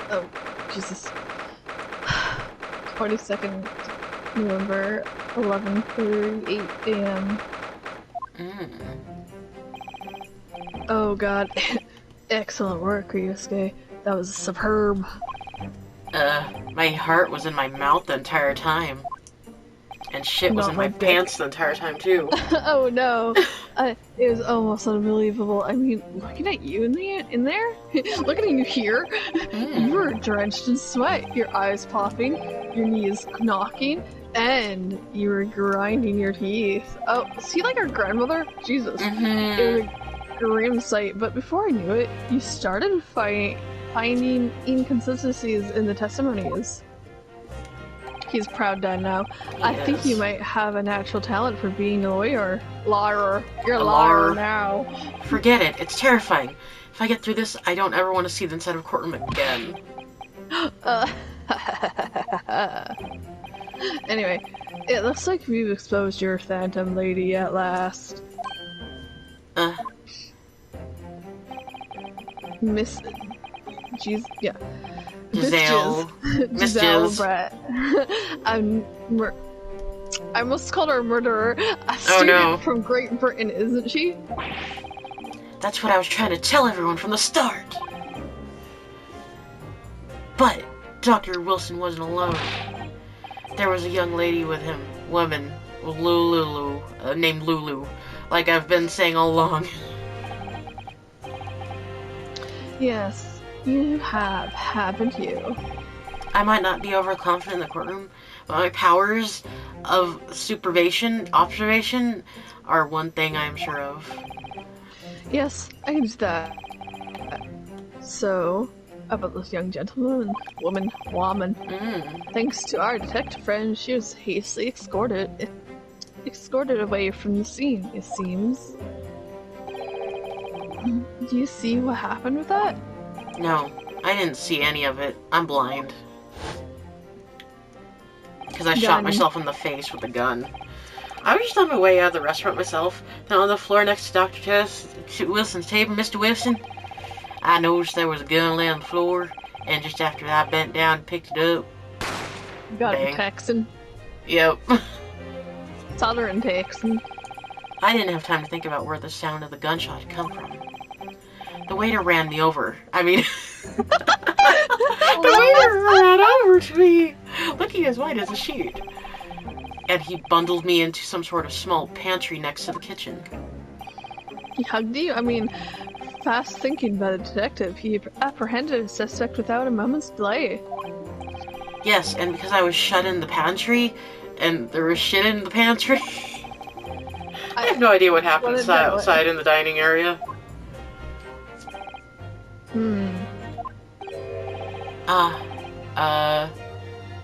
Oh, Jesus. 22nd November, 11:38 a.m. Oh god. Excellent work, Ryusuke. That was superb. My heart was in my mouth the entire time. And shit was Not in my my dick. pants the entire time, too. Oh no. It was almost unbelievable. I mean, looking at you in there? Looking at you here? You were drenched in sweat, your eyes popping, your knees knocking, and you were grinding your teeth. Oh, see, like our grandmother? Jesus. It was a grim sight, but before I knew it, you started finding inconsistencies in the testimonies. He's proud dad now. I think you might have a natural talent for being a lawyer. Liar. You're a liar now. Forget it. It's terrifying. If I get through this, I don't ever want to see the inside of a courtroom again. Anyway, it looks like we've exposed your phantom lady at last. Miss... Jeez, yeah. Giselle. Miss Giselle, Brett. I almost called her a murderer. A student from Great Britain, isn't she? That's what I was trying to tell everyone from the start. But Dr. Wilson wasn't alone. There was a young lady with him, woman, Lulu, named Lulu, like I've been saying all along. Yes, you have, haven't you? I might not be overconfident in the courtroom, but my powers of observation, are one thing I am sure of. Yes, I can do that. So, about this young gentleman, woman, thanks to our detective friend, she was hastily escorted away from the scene, it seems. Do you see what happened with that? No, I didn't see any of it. I'm blind. Because I shot myself in the face with a gun. I was just on my way out of the restaurant myself, then on the floor next to Dr. Wilson's table, Mr. Wilson, I noticed there was a gun laying on the floor, and just after that I bent down and picked it up. Got it, Texan. Yep. Southern Texan. I didn't have time to think about where the sound of the gunshot had come from. The waiter ran me over. I mean... the waiter ran over to me, looking as white as a sheet. And he bundled me into some sort of small pantry next to the kitchen. He hugged you? I mean, fast thinking by the detective, he apprehended a suspect without a moment's delay. Yes, and because I was shut in the pantry, and there was shit in the pantry, I have no idea what happened outside in the dining area.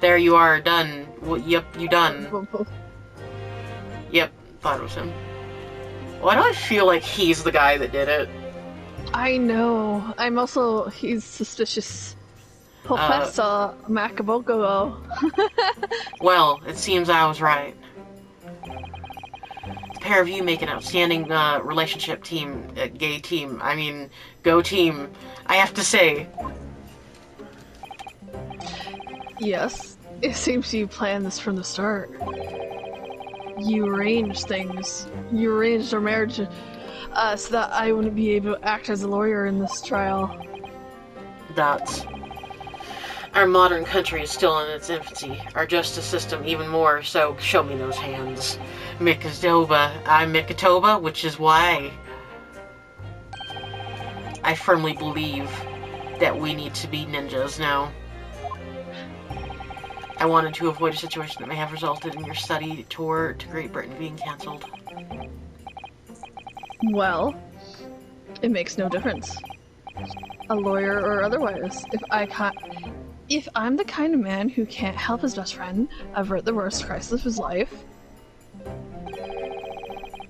There you are, done. Well, yep, you done. Yep, thought it was him. Why do I feel like he's the guy that did it? I know. He's suspicious. Professor Macaboko. Well, it seems I was right. The pair of you make an outstanding relationship team, gay team. I mean, go team. I have to say. Yes, it seems you planned this from the start. You arranged things. You arranged our marriage so that I wouldn't be able to act as a lawyer in this trial. That's... Our modern country is still in its infancy. Our justice system even more, so show me those hands. Mikatoba. I'm Mikatoba, which is why I firmly believe that we need to be ninjas now. I wanted to avoid a situation that may have resulted in your study tour to Great Britain being cancelled. Well, it makes no difference. A lawyer or otherwise. If I'm the kind of man who can't help his best friend avert the worst crisis of his life,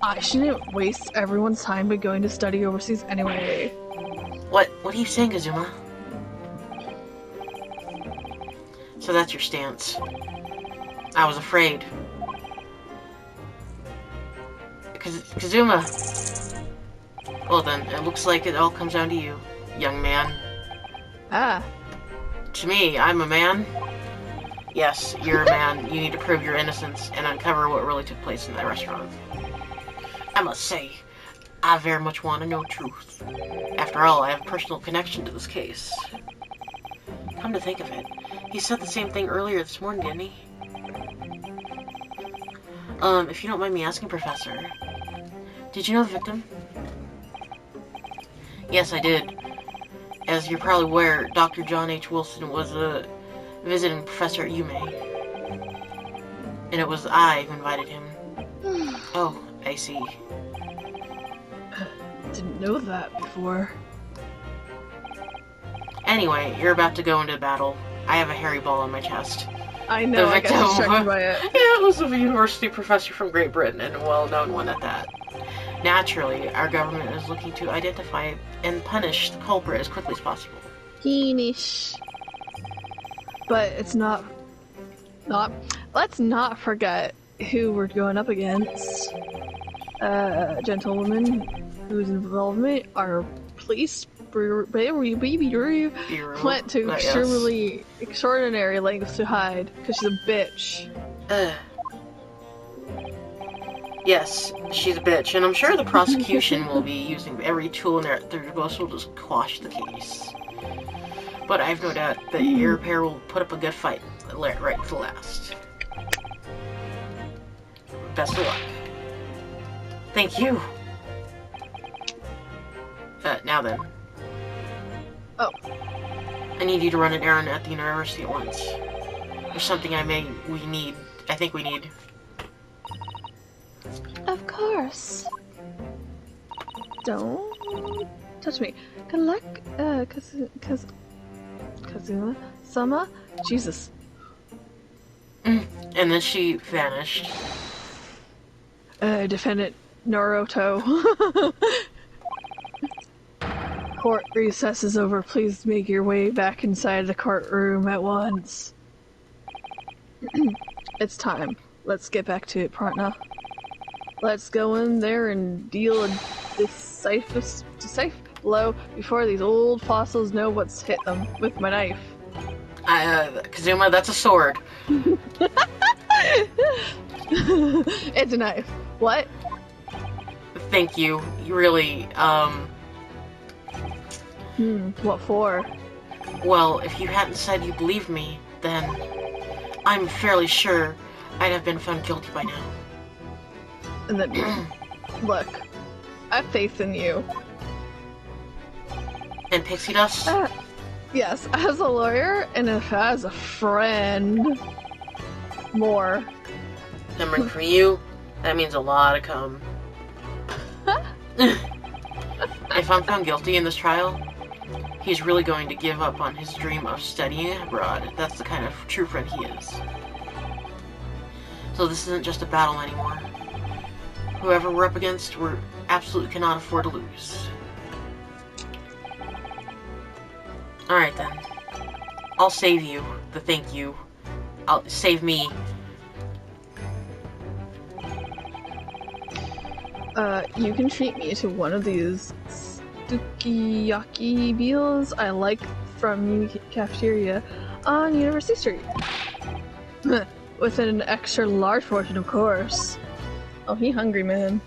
I shouldn't waste everyone's time by going to study overseas anyway. What are you saying, Kazuma? So that's your stance. I was afraid. Kazuma. Well then, it looks like it all comes down to you, young man. Ah. To me, I'm a man. Yes, you're a man. You need to prove your innocence and uncover what really took place in that restaurant. I must say, I very much want to know the truth. After all, I have a personal connection to this case. Come to think of it, he said the same thing earlier this morning, didn't he? If you don't mind me asking, Professor, did you know the victim? Yes, I did. As you're probably aware, Dr. John H. Wilson was a visiting professor at UMA. And it was I who invited him. Oh, I see. Didn't know that before. Anyway, you're about to go into battle. I have a hairy ball on my chest. I know, I got distracted by it. Yeah, it was a university professor from Great Britain, and a well-known one at that. Naturally, our government is looking to identify and punish the culprit as quickly as possible. Heenish. But it's not... Let's not forget who we're going up against. A gentlewoman whose involvement our police went to extraordinary lengths to hide because she's a bitch. Yes, she's a bitch, and I'm sure the prosecution will be using every tool in their disposal to quash the case. But I have no doubt that your pair will put up a good fight right to the last. Best of luck. Thank you. Now then. Oh. I need you to run an errand at the university at once. There's something I think we need. Of course. Don't touch me. Good luck, Kazuma-sama? Jesus. And then she vanished. Defendant Naruto. Court recess is over. Please make your way back inside the courtroom at once. It's time. Let's get back to it, partner. Let's go in there and deal a decisive blow before these old fossils know what's hit them with my knife. Kazuma, that's a sword. It's a knife. What? Thank you. You really, What for? Well, if you hadn't said you believed me, then I'm fairly sure I'd have been found guilty by now. And then, look, I have faith in you. And pixie dust? Yes, as a lawyer and as a friend. More. Coming from you, that means a lot of cum. If I'm found guilty in this trial, he's really going to give up on his dream of studying abroad. That's the kind of true friend he is. So this isn't just a battle anymore. Whoever we're up against, we absolutely cannot afford to lose. Alright then. I'll save you. The thank you. I'll save me. You can treat me to one of these sukiyaki meals I like from cafeteria on University Street. With an extra large portion, of course. Oh, he hungry, man.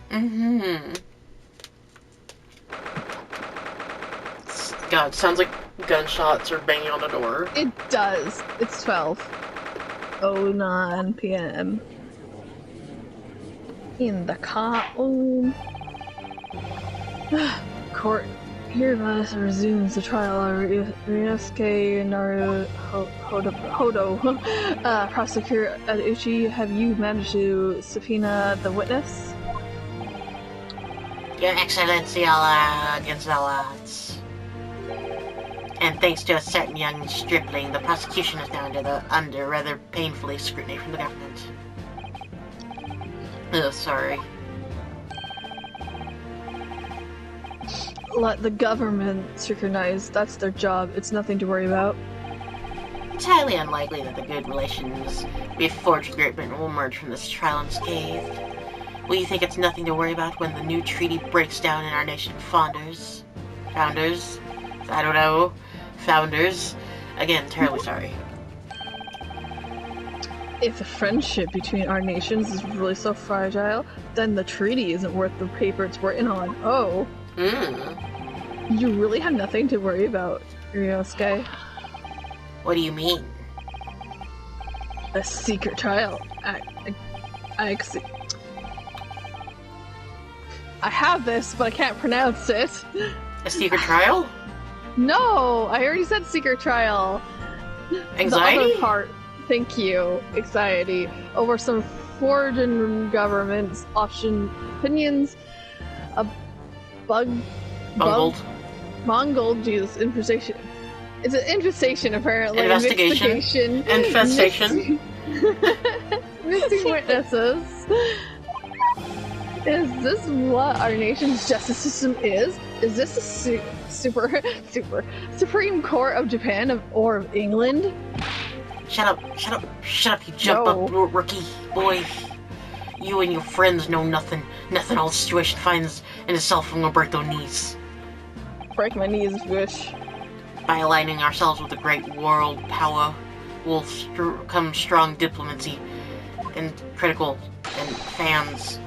God, sounds like gunshots are banging on the door. It does. It's 12:09 p.m. In the courtroom. Court hereby resumes the trial of Ryusuke Naruhodo. Prosecutor Uchi, have you managed to subpoena the witness? Your Excellency, against all odds. And thanks to a certain young stripling, the prosecution is now under rather painfully scrutiny from the government. Oh, sorry. Let the government scrutinize. That's their job. It's nothing to worry about. It's highly unlikely that the good relations we've forged with Great Britain will emerge from this trial unscathed. Will you think it's nothing to worry about when the new treaty breaks down in our nation founders? I don't know. Founders. Again, terribly sorry. If the friendship between our nations is really so fragile, then the treaty isn't worth the paper it's written on. Oh. You really have nothing to worry about, Ryosuke. What do you mean? A secret trial. I have this, but I can't pronounce it. A secret trial? No, I already said secret trial. Anxiety? The other part, thank you, anxiety, over some foreign government's opinions, a Mongol Jesus infestation. It's an infestation, apparently. Investigation. Infestation. Missing witnesses. Is this what our nation's justice system is? Is this a Supreme Court of Japan or of England? Shut up, you jump up, rookie boy. You and your friends know nothing. Nothing all the situation finds in itself, I'm gonna break those knees. Break my knees, wish. By aligning ourselves with the great world power, will come strong diplomacy and critical and fans.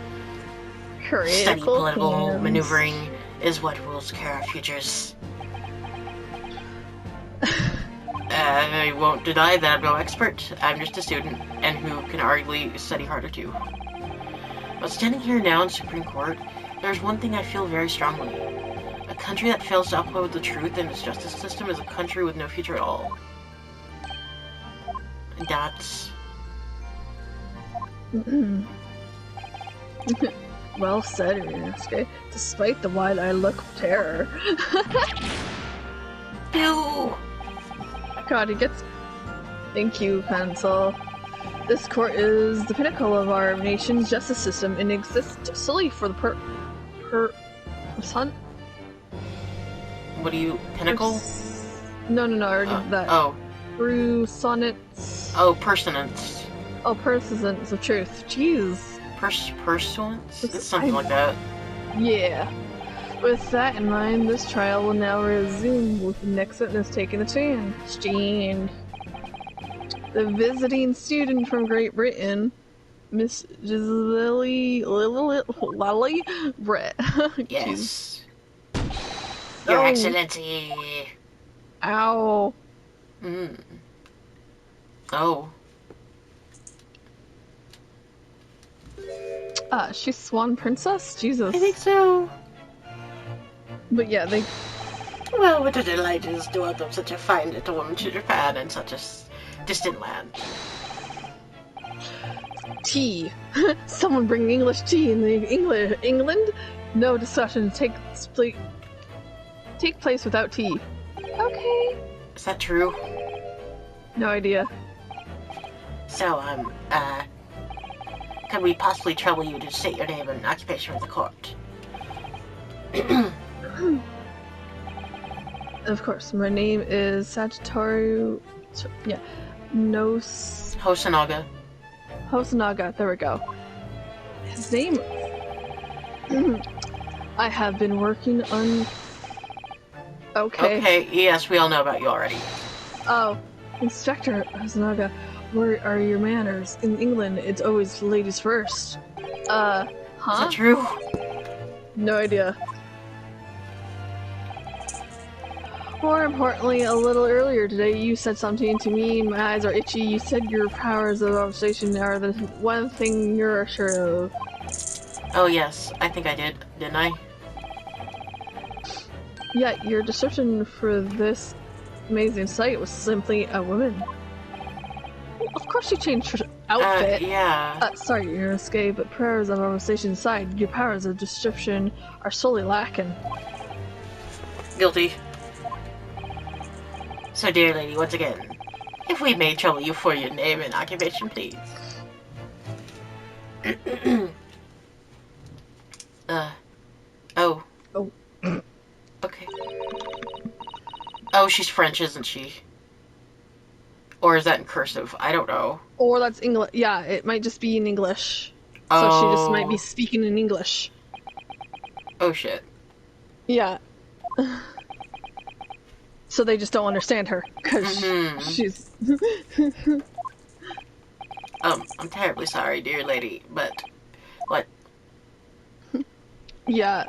Steady political maneuvering is what will secure our futures. I won't deny that I'm no expert. I'm just a student, and who can arguably study harder too. But standing here now in Supreme Court, there's one thing I feel very strongly. A country that fails to uphold the truth in its justice system is a country with no future at all. And that's... Well said, Ryosuke. Despite the wide-eyed look of terror. Ew! God, he gets... Thank you, Pencil. This court is the pinnacle of our nation's justice system and exists solely for the What are you... Pinnacle? No, I already did that. Oh. Personnets. Oh, personance. Oh, persons of truth. Jeez. Pursuance? It's something like that. Yeah. With that in mind, this trial will now resume with the next witness taking the stand. The visiting student from Great Britain, Miss Lily Brett. Yes. Your Excellency. Ow. Oh. She's Swan Princess? Jesus. I think so. But yeah, they... Well, what a delight it is to welcome such a fine little woman to Japan in such a distant land. Tea. Someone bring English tea in the England? No discussion take place without tea. Okay. Is that true? No idea. So, could we possibly trouble you to state your name and occupation with the court? Of course, my name is Sagittario... Yeah. Hosonaga. Hosonaga, there we go. His name... I have been working on... Okay, yes, we all know about you already. Oh, Inspector Hosonaga, where are your manners? In England, it's always ladies first. Huh? Is that true? No idea. More importantly, a little earlier today, you said something to me, my eyes are itchy. You said your powers of observation are the one thing you're sure of. Oh yes, I think I did, didn't I? Yeah, your description for this amazing sight was simply a woman. Of course you changed her outfit. Yeah. Sorry, Ryosuke, but powers of observation aside, your powers of description are solely lacking. Guilty. So, dear lady, once again, if we may trouble you for your name and occupation, please. Oh. Oh. Okay. Oh, she's French, isn't she? Or is that in cursive? I don't know. Or that's English. Yeah, it might just be in English. Oh. So she just might be speaking in English. Oh, shit. Yeah. So they just don't understand her, because she's... I'm terribly sorry, dear lady, but... What? Yeah.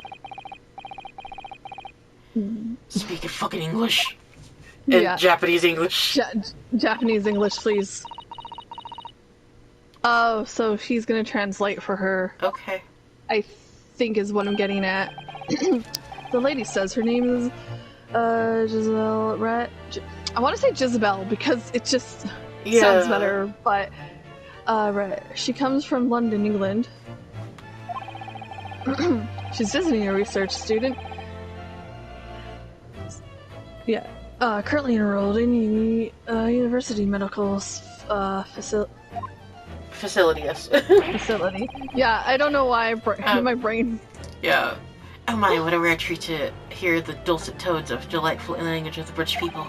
Speak in fucking English. In Japanese English. Japanese English, please. Oh, so he's gonna translate for her. Okay. I think is what I'm getting at. The lady says her name is Giselle, right? I want to say Jezebel because it just sounds better, but right. She comes from London, England. She's visiting a research student. Yeah. Currently enrolled in university medical facility. Yes. Facility. Yeah, I don't know why my brain... Yeah. Oh my, what a rare treat to hear the dulcet tones of delightful language of the British people.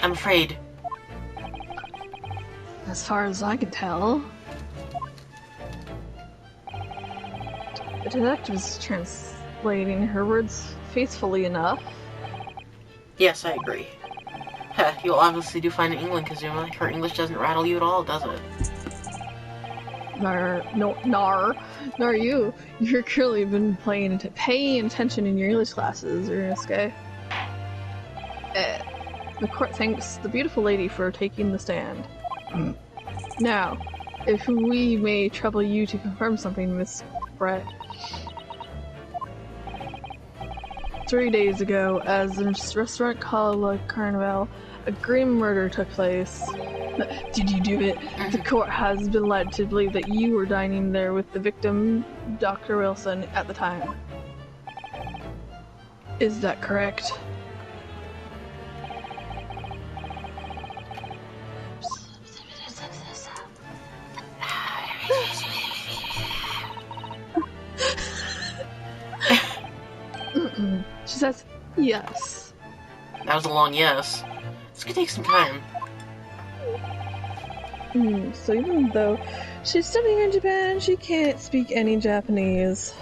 I'm afraid. As far as I can tell. The detective is translating her words faithfully enough. Yes, I agree. Heh, you'll obviously do fine in England, Kazuma. Her English doesn't rattle you at all, does it? Nar you. You're clearly been paying attention in your English classes, Ernest. The court thanks the beautiful lady for taking the stand. Now, if we may trouble you to confirm something, Miss Brett. 3 days ago, as a restaurant called La Carnival, a grim murder took place. Did you do it? The court has been led to believe that you were dining there with the victim, Dr. Wilson, at the time. Is that correct? She says, yes. That was a long yes. This could take some time. So even though she's studying in Japan, she can't speak any Japanese.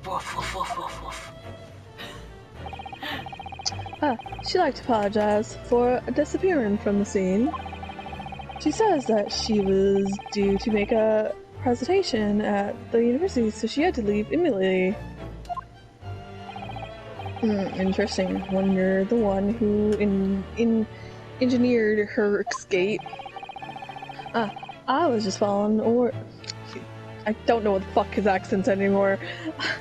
Woof, woof, woof, woof, woof. She'd like to apologize for disappearing from the scene. She says that she was due to make a presentation at the university, so she had to leave immediately. Interesting. When you're the one who engineered her escape. I was just following I don't know what the fuck his accent's anymore.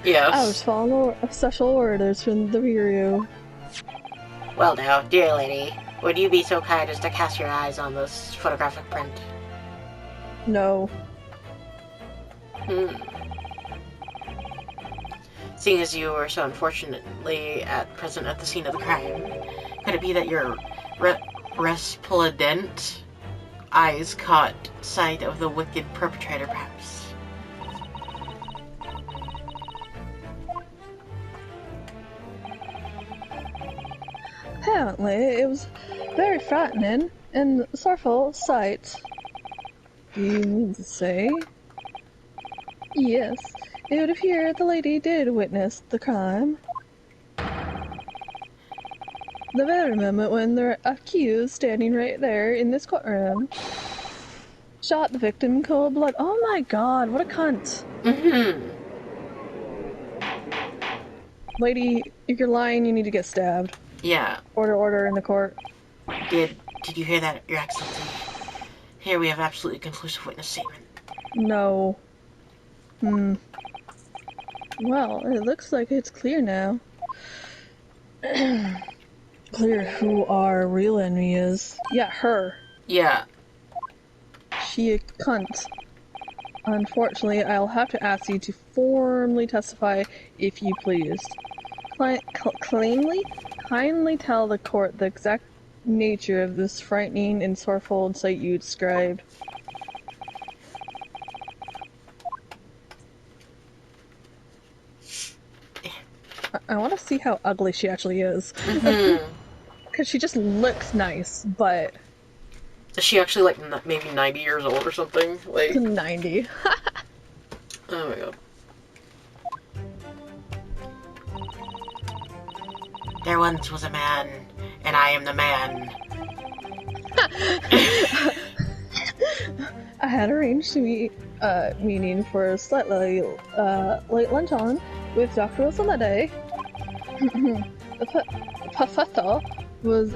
Yes. I was following special orders from the bureau. Well now, dear lady, would you be so kind as to cast your eyes on this photographic print? No. Seeing as you were so unfortunately present at the scene of the crime, could it be that your resplendent eyes caught sight of the wicked perpetrator, perhaps? Apparently, it was very frightening and sorrowful sight. Do you mean to say? Yes, it would appear the lady did witness the crime. The very moment when the accused, standing right there in this courtroom, shot the victim in cold blood. Oh my god, what a cunt. Lady, if you're lying, you need to get stabbed. Yeah. Order in the court. Did you hear that, Your Excellency? Here we have absolutely conclusive witness statement. No. Well, it looks like it's clear now. Clear who our real enemy is. Yeah, her. Yeah. She a cunt. Unfortunately, I'll have to ask you to formally testify if you please. Kindly tell the court the exact nature of this frightening and sorrowful sight you described. I want to see how ugly she actually is. Because she just looks nice, but... Is she actually, like, maybe 90 years old or something? Like 90. Oh my god. There once was a man, and I am the man. I had arranged to meet meeting for a slightly late lunch on with Dr. Wilson that day. The professor was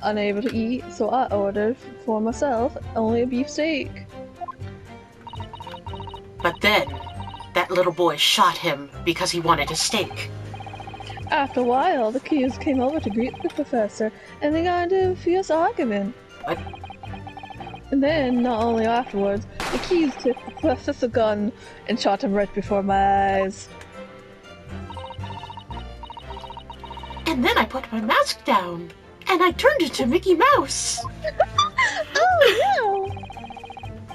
unable to eat, so I ordered for myself only a beef steak. But then, that little boy shot him because he wanted a steak. After a while, the kids came over to greet the professor, and they got into a fierce argument. What? And then, not only afterwards, the keys took the professor's gun and shot him right before my eyes. And then I put my mask down, and I turned into Mickey Mouse. Oh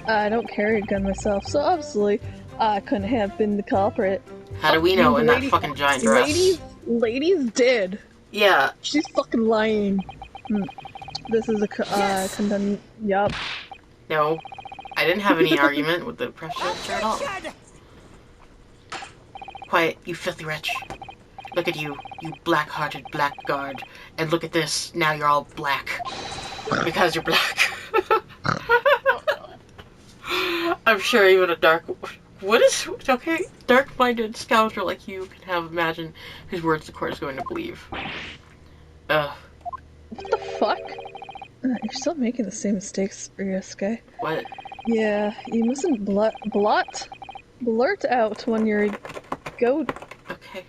no! I don't carry a gun myself, so obviously I couldn't have been the culprit. How do we know in that fucking giant dress? Ladies did. Yeah. She's fucking lying. This is a condemn. Yup. No, I didn't have any argument with the professor at all. Quiet, you filthy wretch. Look at you, you black-hearted blackguard. And look at this, now you're all black. Because you're black. I'm sure even a dark-minded scoundrel like you can have imagined whose words the court is going to believe. Ugh. What the fuck? You're still making the same mistakes, Ryusuke. What? Yeah, you mustn't blurt out when you're Okay.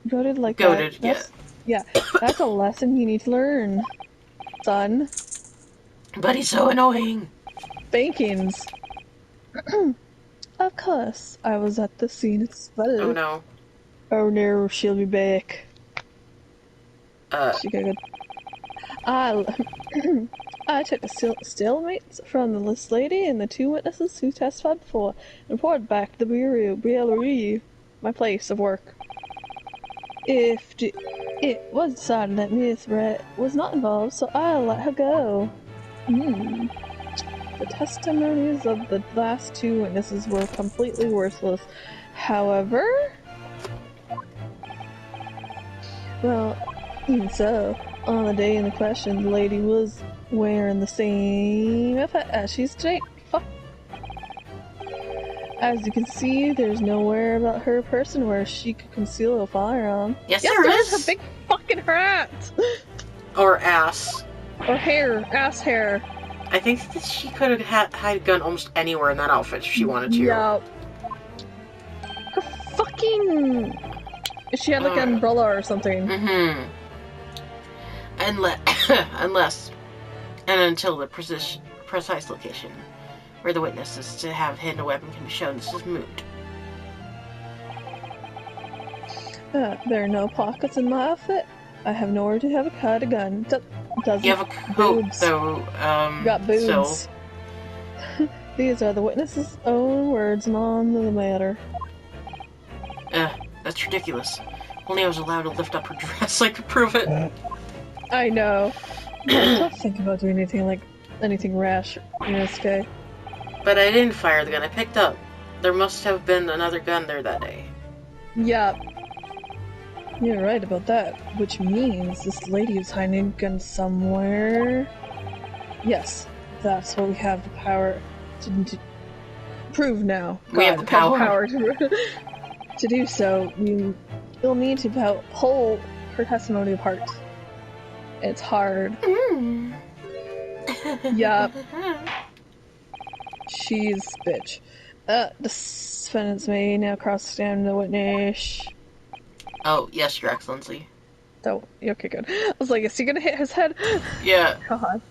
goaded like Goaded, that. Yeah, that's a lesson you need to learn, son. But he's so annoying. Spankings. Of course, I was at the scene. It's better. Oh no. Oh no, she'll be back. She got good. I took a stalemate from the list lady and the two witnesses who testified before and reported back to the bureau, my place of work. It was decided that Miss Brett was not involved, so I let her go. The testimonies of the last two witnesses were completely worthless. However, well, even so, on the day in the question, the lady was wearing the same outfit as she is today. Fuck. As you can see, there's nowhere about her person where she could conceal a firearm. Yes, there is. Her big fucking hat. Or ass. Or hair. Ass hair. I think that she could have hide a gun almost anywhere in that outfit if she wanted to. Yeah. Her fucking... She had like an umbrella or something. Mm-hmm. Unless and until the precise location where the witness is to have hidden a weapon can be shown, this is moot. There are no pockets in my outfit. I have nowhere to have a gun. Doesn't you have a coat, boobs. though, got boobs. so... These are the witness's own words on the matter. That's ridiculous. Only I was allowed to lift up her dress, I could prove it. I know. Don't think about doing anything rash, Ryusuke. But I didn't fire the gun I picked up. There must have been another gun there that day. Yeah. You're right about that. Which means this lady is hiding a gun somewhere. Yes, that's what we have the power to prove now. We have the power. To do so. You'll need to pull her testimony apart. It's hard. Yup. She's bitch. The defendants may now cross-examine the witness. Oh, yes, Your Excellency. Oh, okay, good. I was like, is he gonna hit his head? Yeah. God.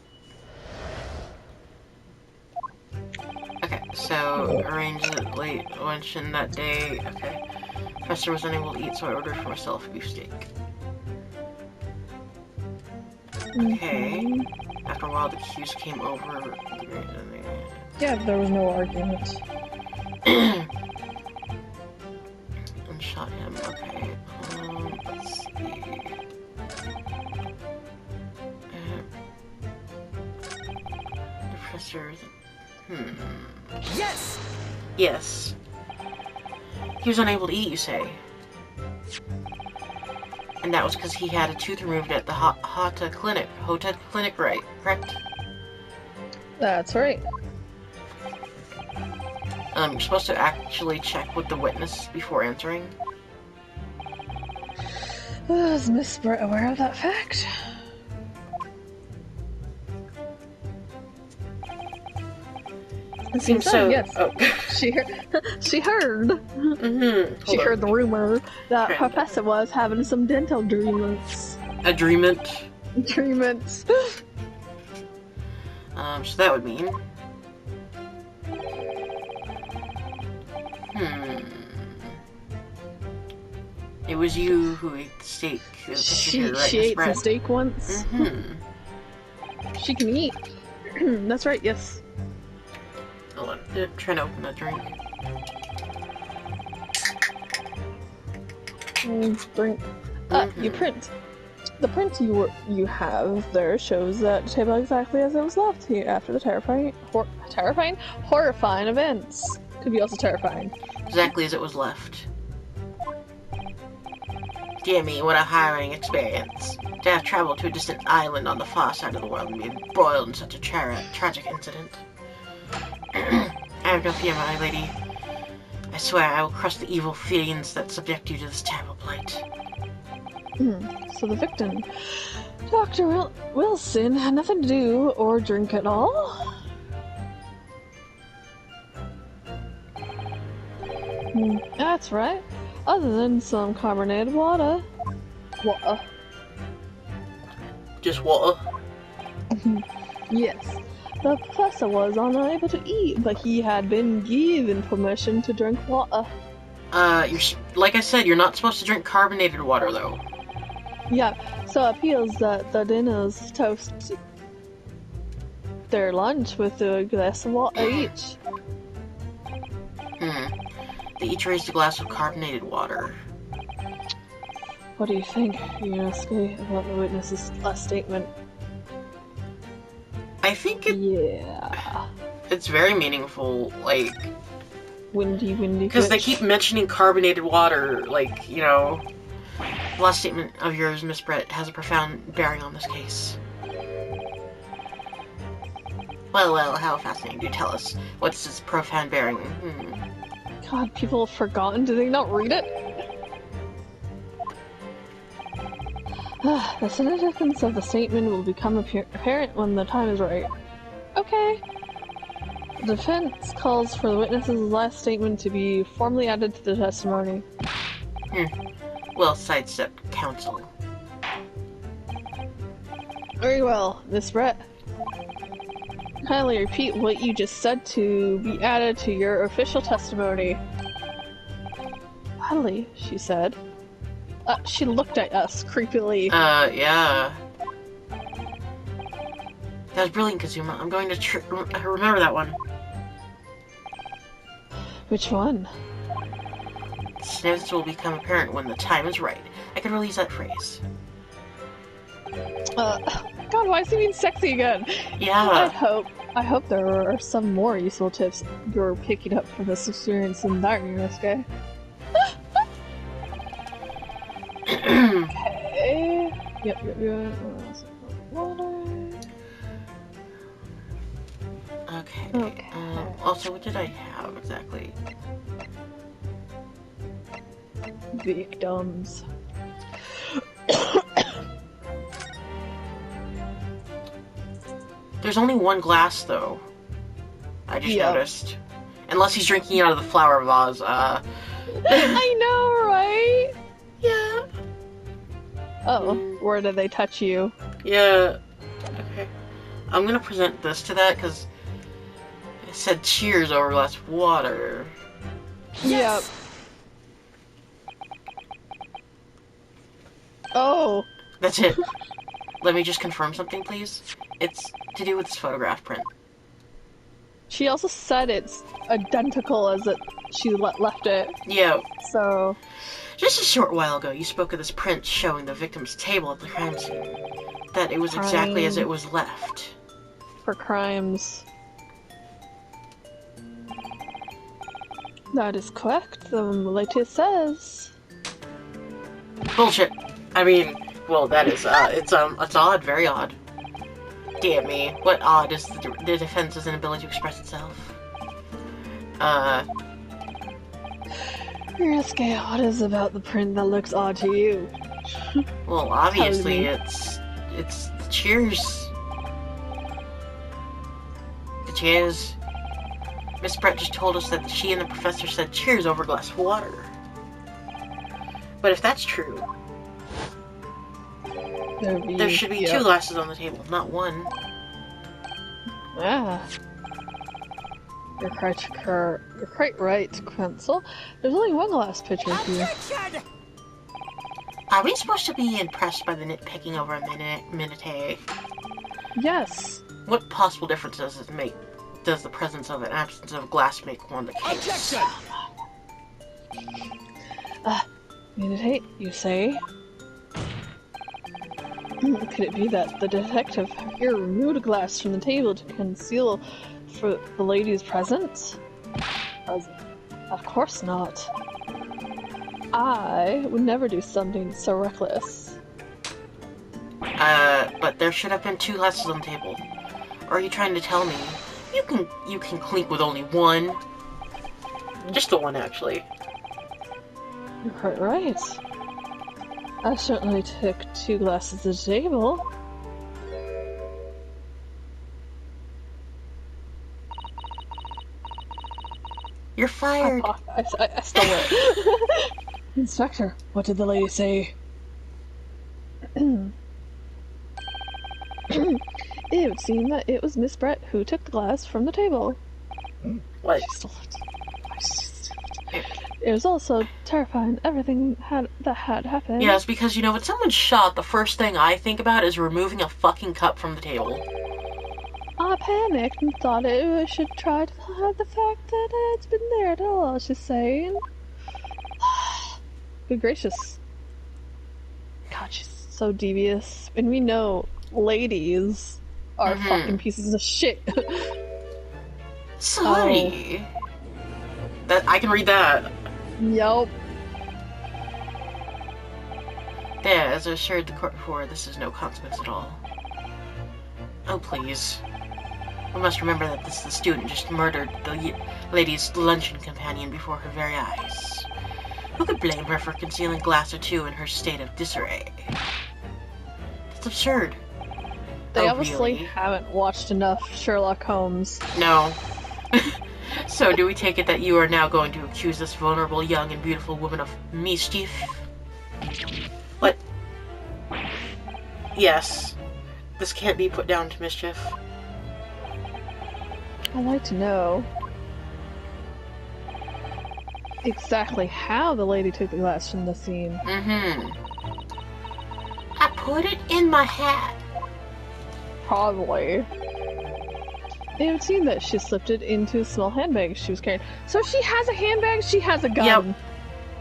Okay, so arrange it late luncheon that day. Okay. Professor was unable to eat, so I ordered for myself a beefsteak. Okay. After a while, the accused came over. Yeah, there was no argument. And shot him. Okay. Let's see. Professor. Yes. Yes. He was unable to eat, you say? And that was because he had a tooth removed at the Hota Clinic. Hota Clinic, right? Correct? That's right. You're supposed to actually check with the witness before answering. Is Miss Brett aware of that fact? It seems so. Yes. Oh. She heard. She heard. Mm-hmm. She heard the rumor that Professor was having some dental dreamlets. A dreamment? Dreamlets. So that would mean... It was you who ate the steak. She ate some steak once. She can eat. That's right, yes. Hold on, I'm trying to open that drink. Drink. You print. The print you have there shows that table exactly as it was left here after the horrifying events. Could be also terrifying. Exactly as it was left. Dear me, what a harrowing experience. To have traveled to a distant island on the far side of the world and be embroiled in such a tragic incident. I have no fear, my lady. I swear I will crush the evil fiends that subject you to this terrible plight. So the victim, Dr. Wilson, had nothing to do or drink at all? That's right. Other than some carbonated water. Water. Just water? Yes. The professor was unable to eat, but he had been given permission to drink water. Like I said, you're not supposed to drink carbonated water, though. Yeah, so it appears that the dinners toast their lunch with a glass of water each. They each raised a glass of carbonated water. What do you think, Yunosuke, about the witness's last statement? I think it's very meaningful, like... Windy. Because they keep mentioning carbonated water, like, you know... The last statement of yours, Miss Brett, has a profound bearing on this case. Well, how fascinating. Do tell us. What's its profound bearing? God, people have forgotten. Did they not read it? The significance of the statement will become apparent when the time is right. Okay. The defense calls for the witness's last statement to be formally added to the testimony. Well, sidestep counsel. Very well, Miss Brett. Kindly repeat what you just said to be added to your official testimony. Gladly, she said. She looked at us creepily. Yeah. That was brilliant, Kazuma. I'm going to remember that one. Which one? Sniffs will become apparent when the time is right. I could release that phrase. God, why is he being sexy again? Yeah. I hope there are some more useful tips you're picking up from this experience than that, Yunosuke. Okay. Yep. Okay. Also, what did I have exactly? Victims. There's only one glass, though. I just noticed. Unless he's drinking it out of the flower vase, I know, right? Yeah. Oh, where did they touch you? Yeah. Okay. I'm gonna present this to that, because it said cheers over a glass of water. Yep. Oh. That's it. Let me just confirm something, please. It's to do with this photograph print. She also said it's identical as she left it. Yeah. So... Just a short while ago, you spoke of this print showing the victim's table at the crime scene. That it was exactly as it was left. For crimes. That is correct, the latest says. Bullshit. I mean, well, that is, it's odd, very odd. Damn me. What odd is the defense's inability to express itself? You're asking what is about the print that looks odd to you? Well, obviously, it's the cheers. The cheers. Miss Brett just told us that she and the professor said cheers over a glass of water. But if that's true, there should be 2 glasses on the table, not 1. Ah. You're quite right, Quencel. There's only 1 glass pitcher here. Are we supposed to be impressed by the nitpicking over a minute? Yes. What possible difference does it make? Does the presence of an absence of glass make on the case? Meditate, you say? Could it be that the detective here removed a glass from the table to conceal for the lady's presence? Of course not. I would never do something so reckless. But there should have been 2 glasses on the table. Or are you trying to tell me you can clink with only 1? Just the 1, actually. You're quite right. I certainly took 2 glasses at the table. You're fired. I stole it. Inspector, what did the lady say? It would seem that it was Miss Brett who took the glass from the table. What? She stole it. It was also terrifying, everything that had happened. Yes, because, you know, when someone's shot, the first thing I think about is removing a fucking cup from the table. I panicked and thought I should try to hide the fact that it's been there at all, she's saying. Good gracious. God, she's so devious. And we know ladies are fucking pieces of shit. Sorry. That I can read that. Yup. There, as I assured the court before, this is no consequence at all. Oh, please. We must remember that the student just murdered the lady's luncheon companion before her very eyes. Who could blame her for concealing a glass or 2 in her state of disarray? That's absurd. They obviously haven't watched enough Sherlock Holmes. No. So, do we take it that you are now going to accuse this vulnerable, young, and beautiful woman of mischief? What? Yes. This can't be put down to mischief. I'd like to know exactly how the lady took the glass from the scene. I put it in my hat. Probably. It would seem that she slipped it into a small handbag she was carrying. So she has a handbag, she has a gun. Yep.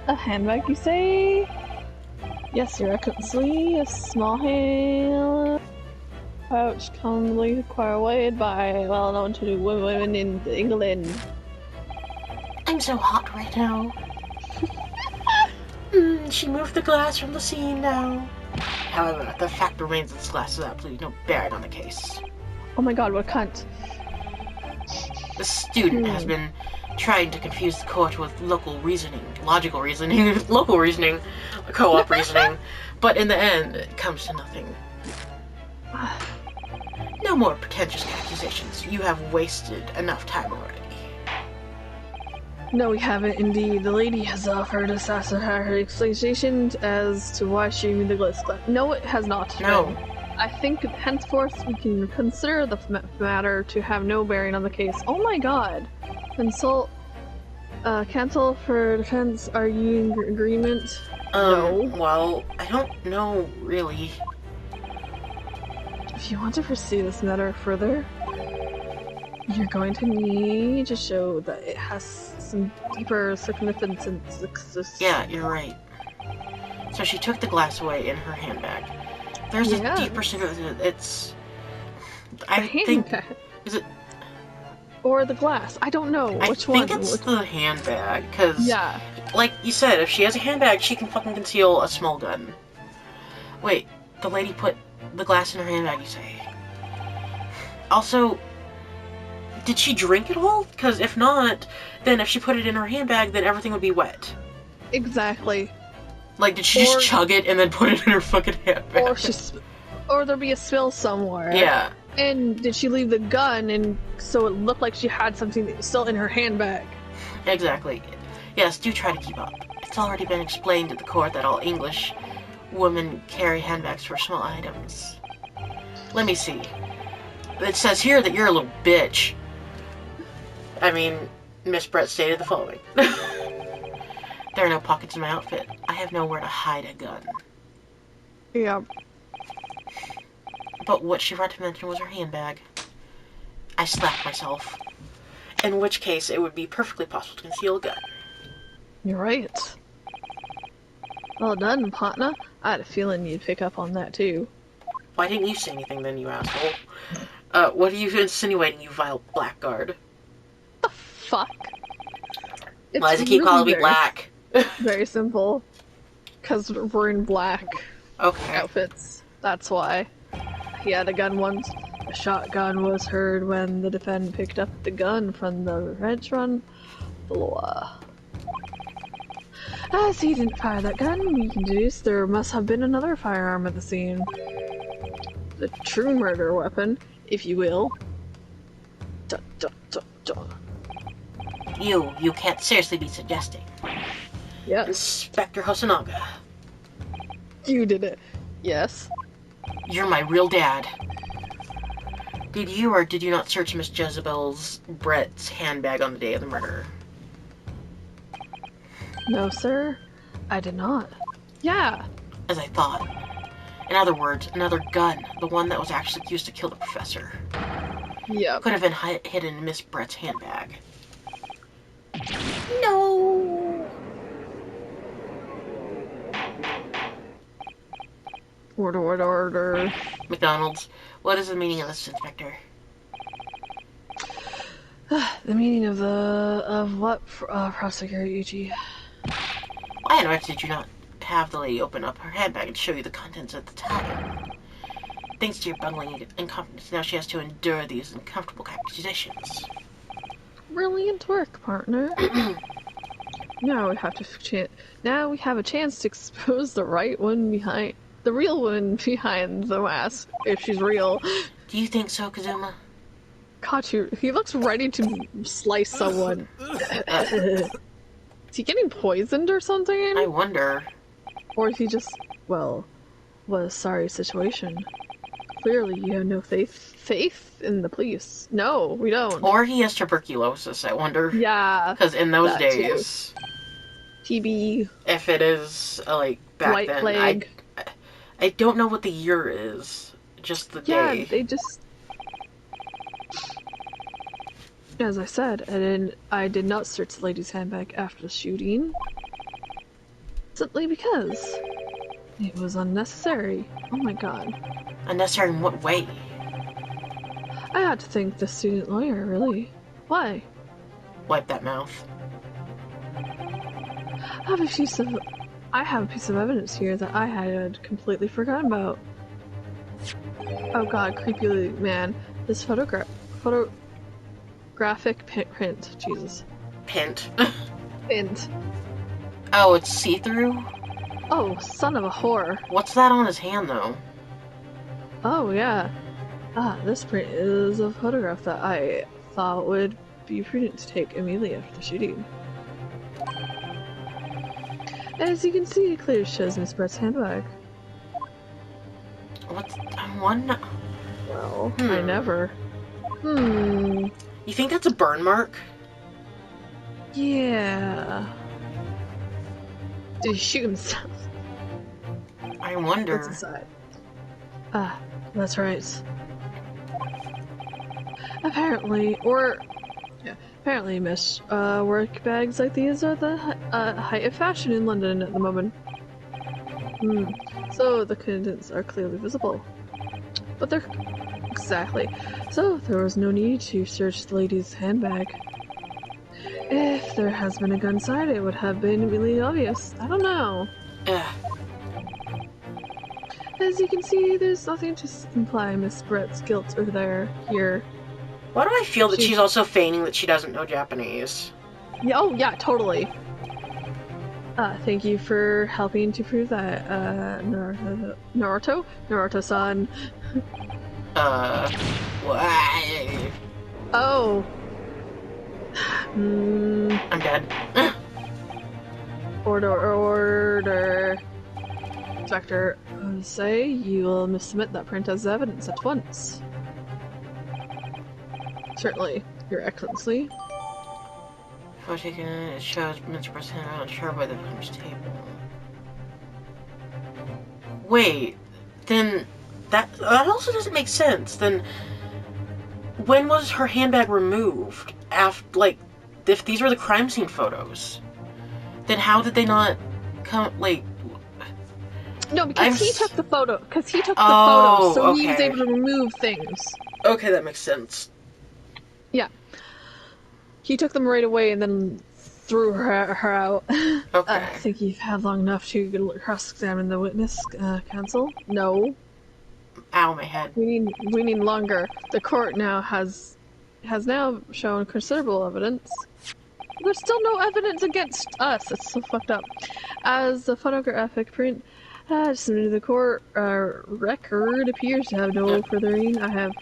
A handbag, you say? Yes, you're correctly. A small hand pouch commonly acquired by well-known to women in England. I'm so hot right now. She moved the glass from the scene now. However, the fact remains that this glass is absolutely no bearing on the case. Oh my god, what cunt. The student has been trying to confuse the court with logical reasoning, local reasoning, co-op reasoning, but in the end, it comes to nothing. No more pretentious accusations. You have wasted enough time already. No, we haven't indeed. The lady has offered us her explanations as to why she removed the glass. No, it has not. No. I think henceforth we can consider the matter to have no bearing on the case. Oh my god. Cancel for defense. Are you in agreement? No. Well, I don't know, really. If you want to pursue this matter further, you're going to need to show that it has some deeper significance. Yeah, you're right. So she took the glass away in her handbag. There's a deeper significance. It's... I think... Is it... Or the glass. I don't know. Which one? I think it's the handbag, because... Yeah. Like you said, if she has a handbag, she can fucking conceal a small gun. Wait, the lady put the glass in her handbag, you say? Also, did she drink it all? Because if not, then if she put it in her handbag, then everything would be wet. Exactly. Like, did she just chug it and then put it in her fucking handbag? Or there'll be a spill somewhere. Yeah. And did she leave the gun, and so it looked like she had something still in her handbag? Exactly. Yes, do try to keep up. It's already been explained at the court that all English women carry handbags for small items. Let me see. It says here that you're a little bitch. I mean, Miss Brett stated the following. There are no pockets in my outfit. I have nowhere to hide a gun. Yeah. But what she forgot to mention was her handbag. I slapped myself. In which case, it would be perfectly possible to conceal a gun. You're right. Well done, partner. I had a feeling you'd pick up on that too. Why didn't you say anything then, you asshole? What are you insinuating, you vile blackguard? The fuck? Why does it keep calling me black? Very simple. Because we're in black outfits. That's why. He had a gun once. A shotgun was heard when the defendant picked up the gun from the restaurant floor. As he didn't fire that gun, we can deduce there must have been another firearm at the scene. The true murder weapon, if you will. Dun, dun, dun, dun. You can't seriously be suggesting. Yes. Inspector Hosonaga. You did it. Yes. You're my real dad. Did you or did you not search Miss Jezebel's Brett's handbag on the day of the murder? No, sir. I did not. Yeah. As I thought. In other words, another gun. The one that was actually used to kill the professor. Yep. Could have been hidden in Miss Brett's handbag. No! Order. McDonald's, what is the meaning of this, Inspector? The meaning of what, Prosecutor Yuji? Why on earth did you not have the lady open up her handbag and show you the contents at the time? Thanks to your bungling incompetence, now she has to endure these uncomfortable accusations. Brilliant work, partner. Now we have a chance to expose the real one behind the mask, if she's real. Do you think so, Kazuma? He looks ready to slice someone. Is he getting poisoned or something? I wonder. Or is he just, what a sorry situation. Clearly you have no faith in the police. No, we don't. Or he has tuberculosis, I wonder. Yeah. Because in those days... TB. If it is, back White then... plague. I don't know what the year is. Just the day. Yeah, they just... As I said, I did not search the lady's handbag after the shooting. Simply because it was unnecessary. Oh my god. Unnecessary in what way? I had to thank the student lawyer, really. Why? Wipe that mouth. I have a piece of evidence here that I had completely forgotten about. Oh god, creepy man. This photographic print. Jesus. Pint. Pint. Oh, it's see-through? Oh, son of a whore. What's that on his hand, though? Oh, yeah. This print is a photograph that I thought would be prudent to take immediately after the shooting. As you can see, it clearly shows Miss Brett's handbag. What's one? Well, I never. You think that's a burn mark? Yeah. Did he shoot himself? I wonder. What's inside? That's right. Apparently, Miss, work bags like these are the height of fashion in London at the moment. So the contents are clearly visible. But they're... Exactly. So there was no need to search the lady's handbag. If there has been a gun inside, it would have been really obvious. I don't know. As you can see, there's nothing to imply Miss Brett's guilt here. Why do I feel that she's also feigning that she doesn't know Japanese? Yeah, oh, yeah, totally. Thank you for helping to prove that, Naruto-san. Why? Oh. I'm dead. Order. Inspector, say you will submit that print as evidence at once. Certainly, Your Excellency. Before taking it, it shows Mr. President on a chart by the punch table. Wait, then that also doesn't make sense. Then when was her handbag removed? After, like, if these were the crime scene photos, then how did they not come? Like, no, because he took the photo. Because he took the photos, so he was able to remove things. Okay, that makes sense. Yeah. He took them right away and then threw her out. Okay. I think you've had long enough to cross-examine the witness, counsel. No. Ow, my head. We need longer. The court now has now shown considerable evidence. There's still no evidence against us. It's so fucked up. As the photographic print submitted to the court record appears to have no furthering, I'm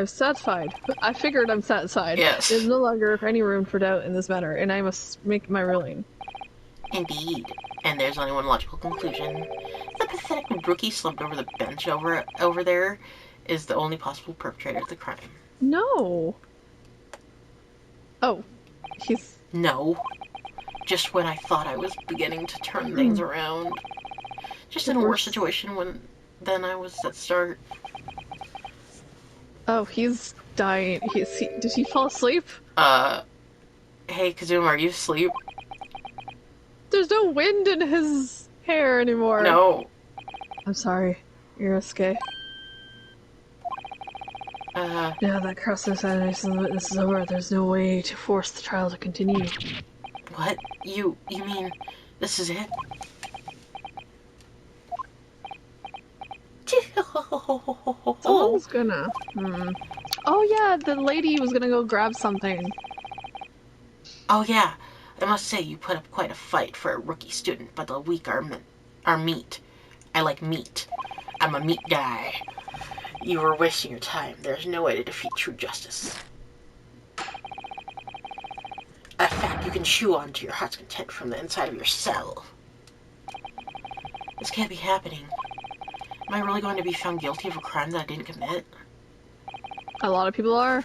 satisfied. I figured I'm satisfied. Yes. There's no longer any room for doubt in this matter, and I must make my ruling. Indeed. And there's only one logical conclusion. The pathetic rookie slumped over the bench over there is the only possible perpetrator of the crime. No. Oh. He's... No. Just when I thought I was beginning to turn things around. Just in a worse situation than I was at start. Oh, he's dying. Did he fall asleep? Hey, Kazuma, are you asleep? There's no wind in his hair anymore. No. I'm sorry. Yusuke. Now that cross-examination of the witness is over, there's no way to force the trial to continue. What? You mean this is it? Someone's gonna... Oh yeah, the lady was gonna go grab something. Oh yeah, I must say you put up quite a fight for a rookie student, but the weak are meat. I like meat. I'm a meat guy. You were wasting your time. There's no way to defeat true justice. A fact you can chew on to your heart's content from the inside of your cell. This can't be happening. Am I really going to be found guilty of a crime that I didn't commit? A lot of people are.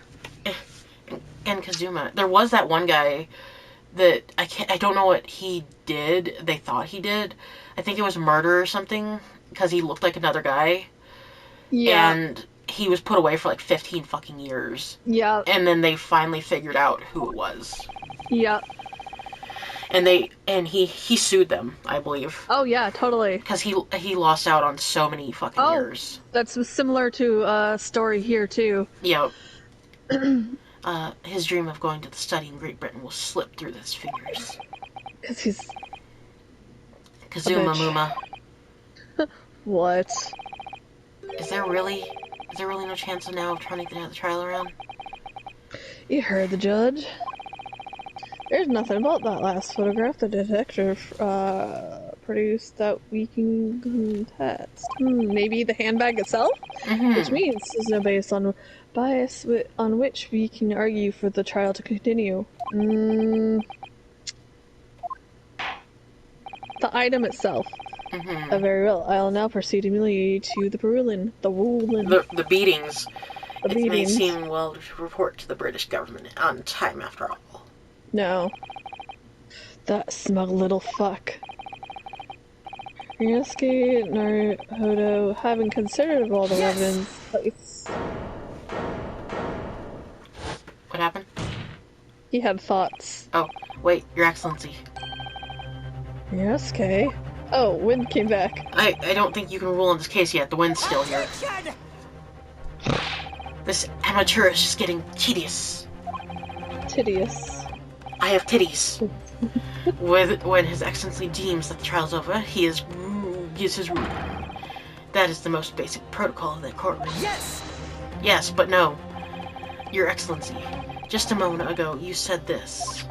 And Kazuma. There was that one guy that I don't know what he did. They thought he did. I think it was murder or something, because he looked like another guy. Yeah. And he was put away for like 15 fucking years. Yeah. And then they finally figured out who it was. Yeah. And he sued them, I believe. Oh yeah, totally. Because he lost out on so many fucking years. That's similar to a story here too. Yep. His dream of going to the study in Great Britain will slip through his fingers. Because he's... Kazuma Muma. What? Is there really no chance now of turning the trial around? You heard the judge. There's nothing about that last photograph the detective produced that we can contest. Maybe the handbag itself? Which means there's no bias on which we can argue for the trial to continue. The item itself. Very well. I'll now proceed immediately to the ruling. The beatings. The It may beatings. seem well to report to the British government on time after all. No. That smug little fuck. Ryusuke Naruhodo, having considered all the evidence placed. What happened? He had thoughts. Oh, wait, Your Excellency. Ryusuke? Oh, wind came back. I don't think you can rule on this case yet. The wind's still here. This amateur is just getting tedious. Tedious. I have titties. When His Excellency deems that the trial's over, he gives his ruling. That is the most basic protocol of the courtroom. Yes! Yes, but no. Your Excellency, just a moment ago you said this.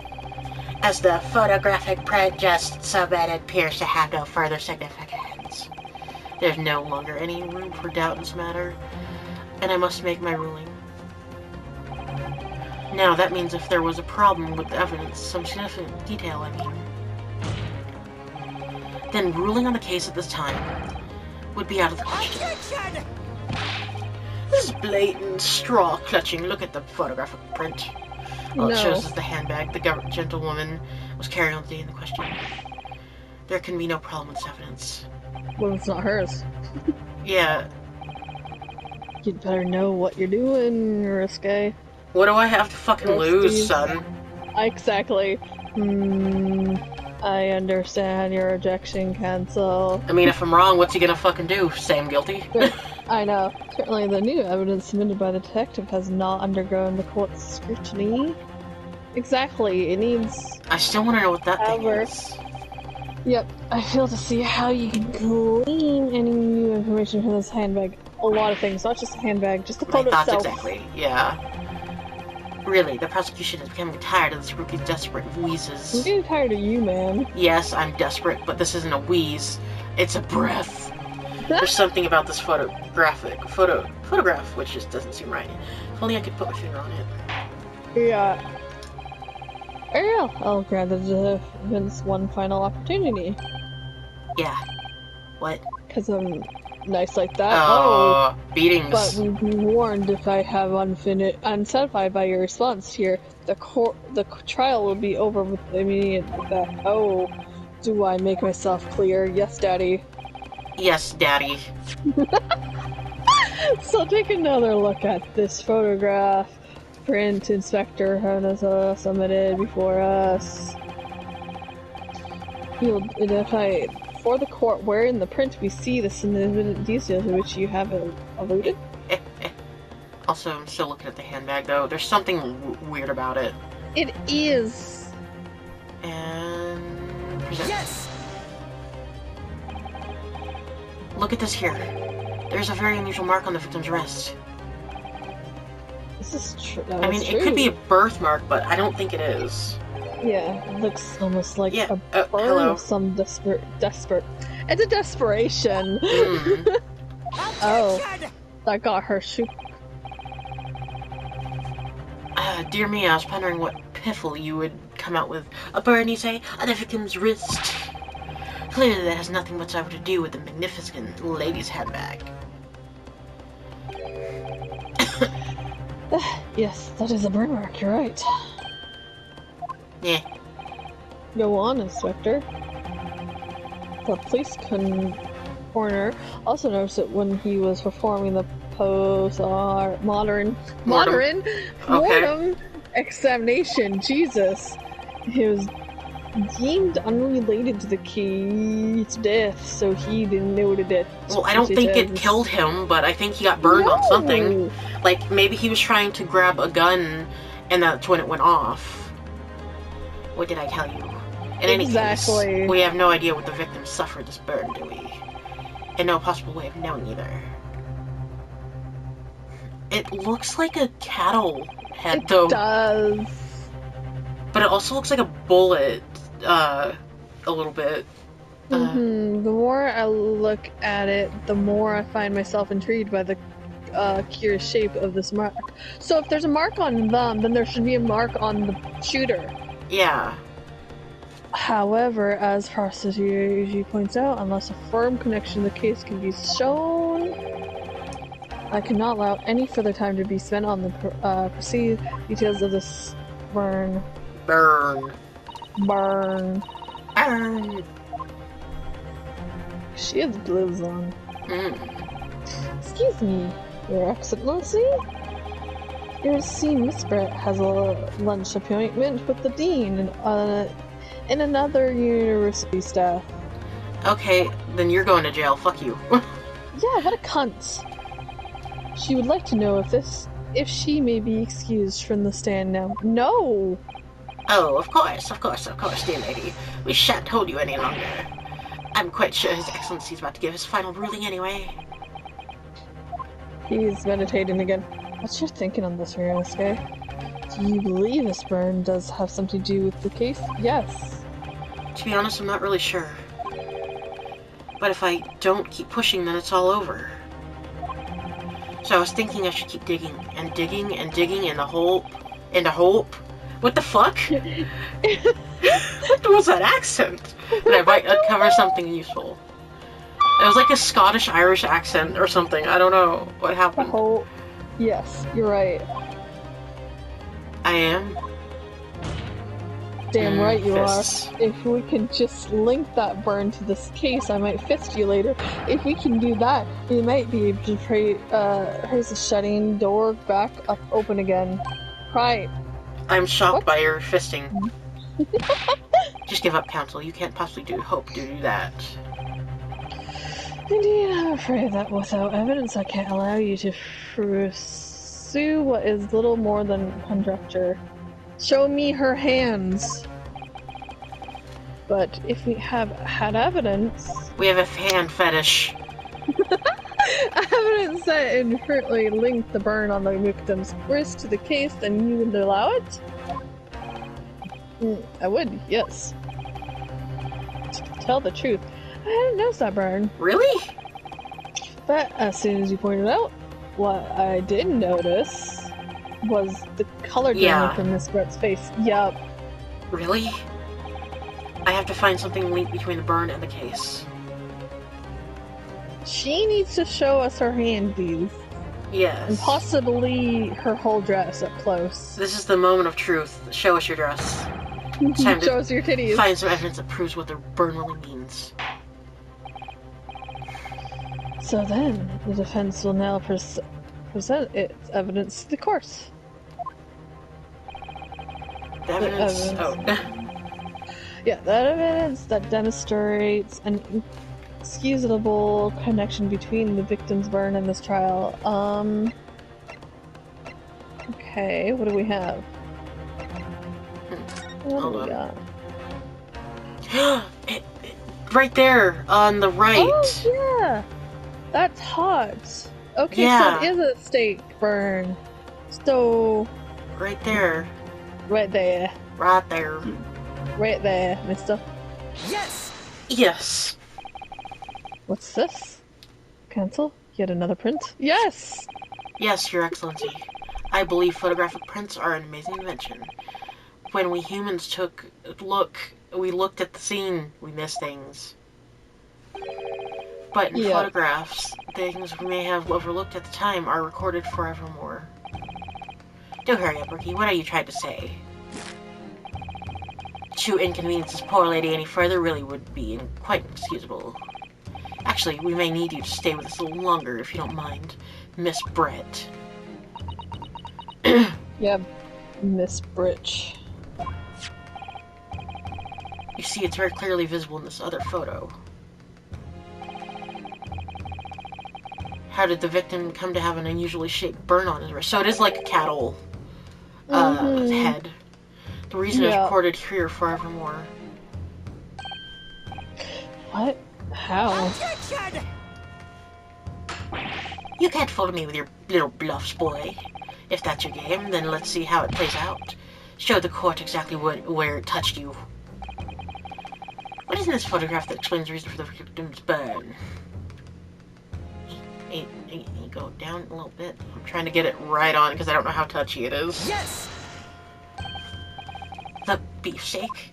As the photographic print just submitted appears to have no further significance. There's no longer any room for doubt in this matter, and I must make my ruling. Now, that means if there was a problem with the evidence, some significant detail, I mean, then ruling on the case at this time would be out of the question. This is blatant straw clutching. Look at the photographic print. All it shows is the handbag the gentlewoman was carrying on the day in the question. There can be no problem with this evidence. Well, it's not hers. Yeah. You'd better know what you're doing, Risque. What do I have to fucking lose, son? Exactly. I understand your objection, cancel. I mean, if I'm wrong, what's he gonna fucking do? Say I'm guilty? I know. Certainly the new evidence submitted by the detective has not undergone the court's scrutiny. Exactly, it needs... I still want to know what that thing is. Yep, I fail to see how you can glean any new information from this handbag. A lot of things, not just a handbag, just the photo itself. Exactly, yeah. Really, the prosecution is becoming tired of this rookie's desperate wheezes. I'm getting tired of you, man. Yes, I'm desperate, but this isn't a wheeze. It's a breath. There's something about this photograph which just doesn't seem right. If only I could put my finger on it. Yeah. Ariel, I'll grant the defense one final opportunity. Yeah. What? Because I'm nice like that. Oh, beatings. But we've been warned if I have unsatisfied by your response here, the trial will be over with immediate effect. Oh, do I make myself clear? Yes, Daddy. Yes, Daddy. So take another look at this photograph. Print inspector has submitted before us. You'll identify for the court where in the print we see the significant details which you haven't alluded. Also, I'm still looking at the handbag though. There's something weird about it. It is. And present. Yes. Look at this here. There's a very unusual mark on the victim's wrist. This is true. I mean, it could be a birthmark, but I don't think it is. Yeah, it looks almost like a burn hello. of some desperate. It's a desperation. Mm. Oh, that got her shook. Dear me, I was pondering what piffle you would come out with. A burn, you say, on the victim's wrist. Clearly that has nothing whatsoever to do with the magnificent lady's handbag. Yes, that is a burn mark, you're right. Yeah. Go on, Inspector. The police coroner also noticed it when he was performing the mortem examination. Jesus. He was deemed unrelated to the case's death, so he denoted it. Well, I don't think it killed him, but I think he got burned on something. Like, maybe he was trying to grab a gun, and that's when it went off. What did I tell you? In any case, we have no idea what the victim suffered this burn, do we? And no possible way of knowing either. It looks like a cattle head, though. It does. But it also looks like a bullet, a little bit. The more I look at it, the more I find myself intrigued by the curious shape of this mark. So if there's a mark on them, then there should be a mark on the shooter. Yeah. However, as prosecutor points out, unless a firm connection to the case can be shown, I cannot allow any further time to be spent on the proceed details of this burn. Burn. She has gloves on. Excuse me, Your Excellency? Your Miss Brett has a lunch appointment with the dean and another university staff. Okay, then you're going to jail. Fuck you. Yeah, what a cunt. She would like to know if she may be excused from the stand now. No! Oh, of course, dear lady. We shan't hold you any longer. I'm quite sure His Excellency is about to give his final ruling anyway. He's meditating again. What's your thinking on this, Ryunosuke? Do you believe this burn does have something to do with the case? Yes. To be honest, I'm not really sure. But if I don't keep pushing, then it's all over. So I was thinking I should keep digging, and digging, and digging, and hope. What the fuck? What was that accent? That I might uncover something useful. It was like a Scottish-Irish accent or something. I don't know what happened. Oh, yes, you're right. I am? Damn right you fists. are. If we can just link that burn to this case, I might fist you later. If we can do that, we might be able to pray, here's the shutting door back up open again. Right. I'm shocked by your fisting. Just give up, Counsel. You can't possibly hope to do that. Indeed, I'm afraid that without evidence I can't allow you to pursue what is little more than conjecture. Show me her hands. But if we have had evidence... We have a hand fetish. Evidence that inherently linked the burn on the victim's wrist to the case, then you would allow it? I would, yes. To tell the truth, I hadn't noticed that burn. Really? But as soon as you pointed out, what I did notice was the color difference from Miss Brett's face. Yup. Really? I have to find something linked between the burn and the case. She needs to show us her handies. Yes. And possibly her whole dress up close. This is the moment of truth. Show us your dress. It's time Show us your titties. Find some evidence that proves what the burn really means. So then, the defense will now present its evidence to the court. The evidence? Oh. Yeah, that evidence that demonstrates an inexcusable connection between the victim's burn and this trial. Okay, what do we have? What do we got? Right there, on the right. Oh, yeah! That's hot. Okay, yeah. So it is a stake burn. So... Right there. Right there. Right there. Right there, mister. Yes! Yes. What's this? Cancel? Yet another print? Yes! Yes, Your Excellency. I believe photographic prints are an amazing invention. When we humans we looked at the scene, we missed things. But in photographs, things we may have overlooked at the time are recorded forevermore. Do hurry up, Ricky. What are you trying to say? To inconvenience this poor lady any further really would be quite inexcusable. Actually, we may need you to stay with us a little longer, if you don't mind, Miss Brett. Yeah, Miss Britch. You see, it's very clearly visible in this other photo. How did the victim come to have an unusually shaped burn on his wrist? So it is like a cattle head. The reason is recorded here forevermore. What? How? You can't fool me with your little bluffs, boy. If that's your game, then let's see how it plays out. Show the court exactly where it touched you. What is in this photograph that explains the reason for the victim's burn? Hey, go down a little bit. I'm trying to get it right on because I don't know how touchy it is. Yes! The beefsteak?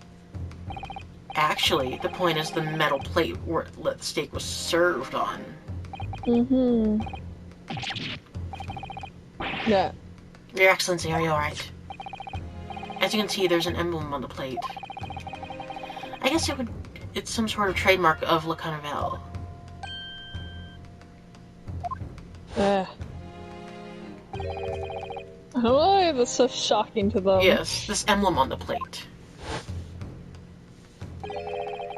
Actually, the point is the metal plate where the steak was served on. Mm-hmm. Yeah. Your Excellency, are you alright? As you can see, there's an emblem on the plate. I guess it's some sort of trademark of Le Carnival. I don't know why that's so shocking to them. Yes, this emblem on the plate.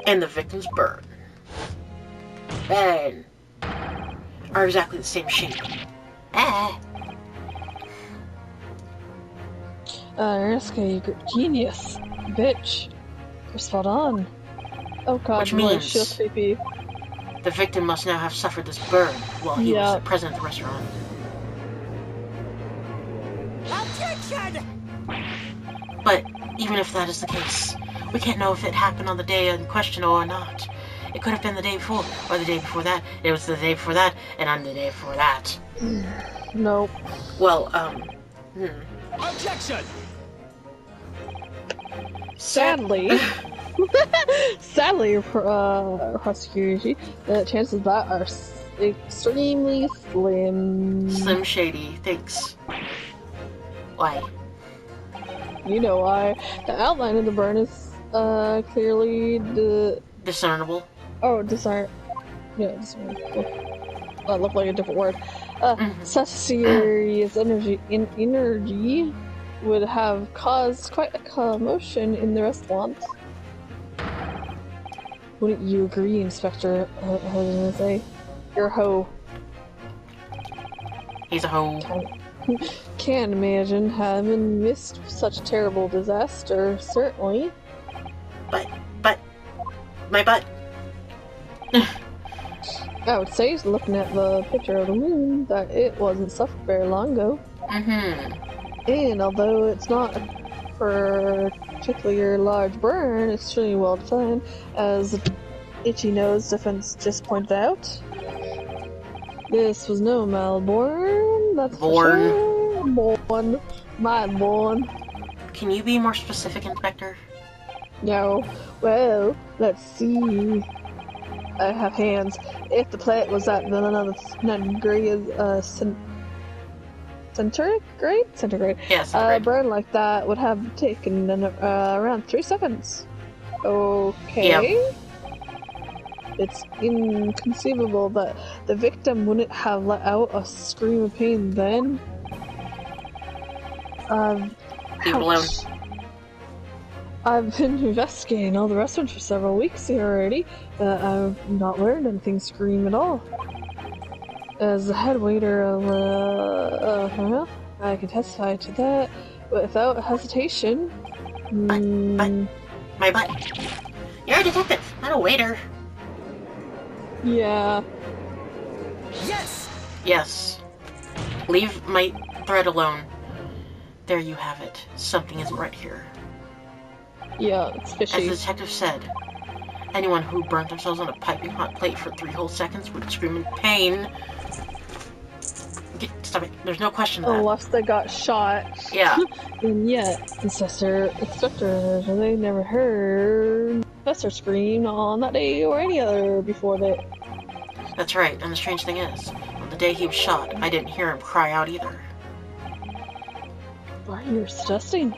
And the victim's burn. Are exactly the same shape. Ryunosuke, you're genius. Bitch. You're spot on. Oh god, which means she creepy. The victim must now have suffered this burn while he was present at the restaurant. Even if that is the case, we can't know if it happened on the day in question or not. It could have been the day before, or the day before that. It was the day before that, and on the day before that. Nope. Well, Objection! Sadly, prosecution, the chances of that are extremely slim. Slim Shady, thanks. Why? You know why. The outline of the burn is clearly Discernible. Oh, discernable. That looked like a different word. Such serious energy would have caused quite a commotion in the restaurant. Wouldn't you agree, Inspector Jose? You're a hoe. He's a hoe. Can't imagine having missed such a terrible disaster, certainly. But, my butt. I would say, looking at the picture of the moon, that it wasn't suffered very long ago. And although it's not a particularly large burn, it's extremely well defined, as Itchy Nose Defense just pointed out. This was no Malborn, that's for sure. Born. Can you be more specific, Inspector? No. Well, let's see. I have hands. If the plate was at another centigrade, centigrade. Yeah, centigrade. Burn like that would have taken around 3 seconds. Okay. Yep. It's inconceivable that the victim wouldn't have let out a scream of pain then. Leave it alone. I've been investigating all the restaurants for several weeks here already, but I've not learned anything scream at all. As the head waiter of, I can testify to that without hesitation. My butt. You're a detective, not a waiter. Yeah. Yes! Yes. Leave my thread alone. There you have it. Something isn't right here. Yeah, it's fishy. As the detective said, anyone who burnt themselves on a piping hot plate for 3 whole seconds would scream in pain. Stop it. There's no question of that. Unless they got shot. Yeah. And yet, Inspector, they never heard Professor scream on that day or any other before that. That's right, and the strange thing is, on the day he was shot, I didn't hear him cry out either. What are you suggesting?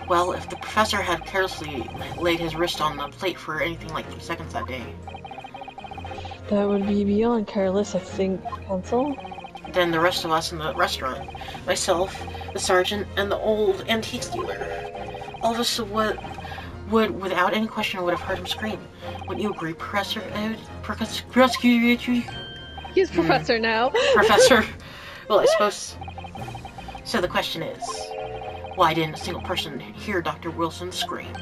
Well, if the professor had carelessly laid his wrist on the plate for anything like 3 seconds that day, That would be beyond careless, I think, Counsel. then the rest of us in the restaurant, myself, the sergeant, and the old antiques dealer, all of us would without any question, would have heard him scream. Wouldn't you agree, Professor? He's Professor now. Professor? Well, I suppose. So the question is, why didn't a single person hear Dr. Wilson scream?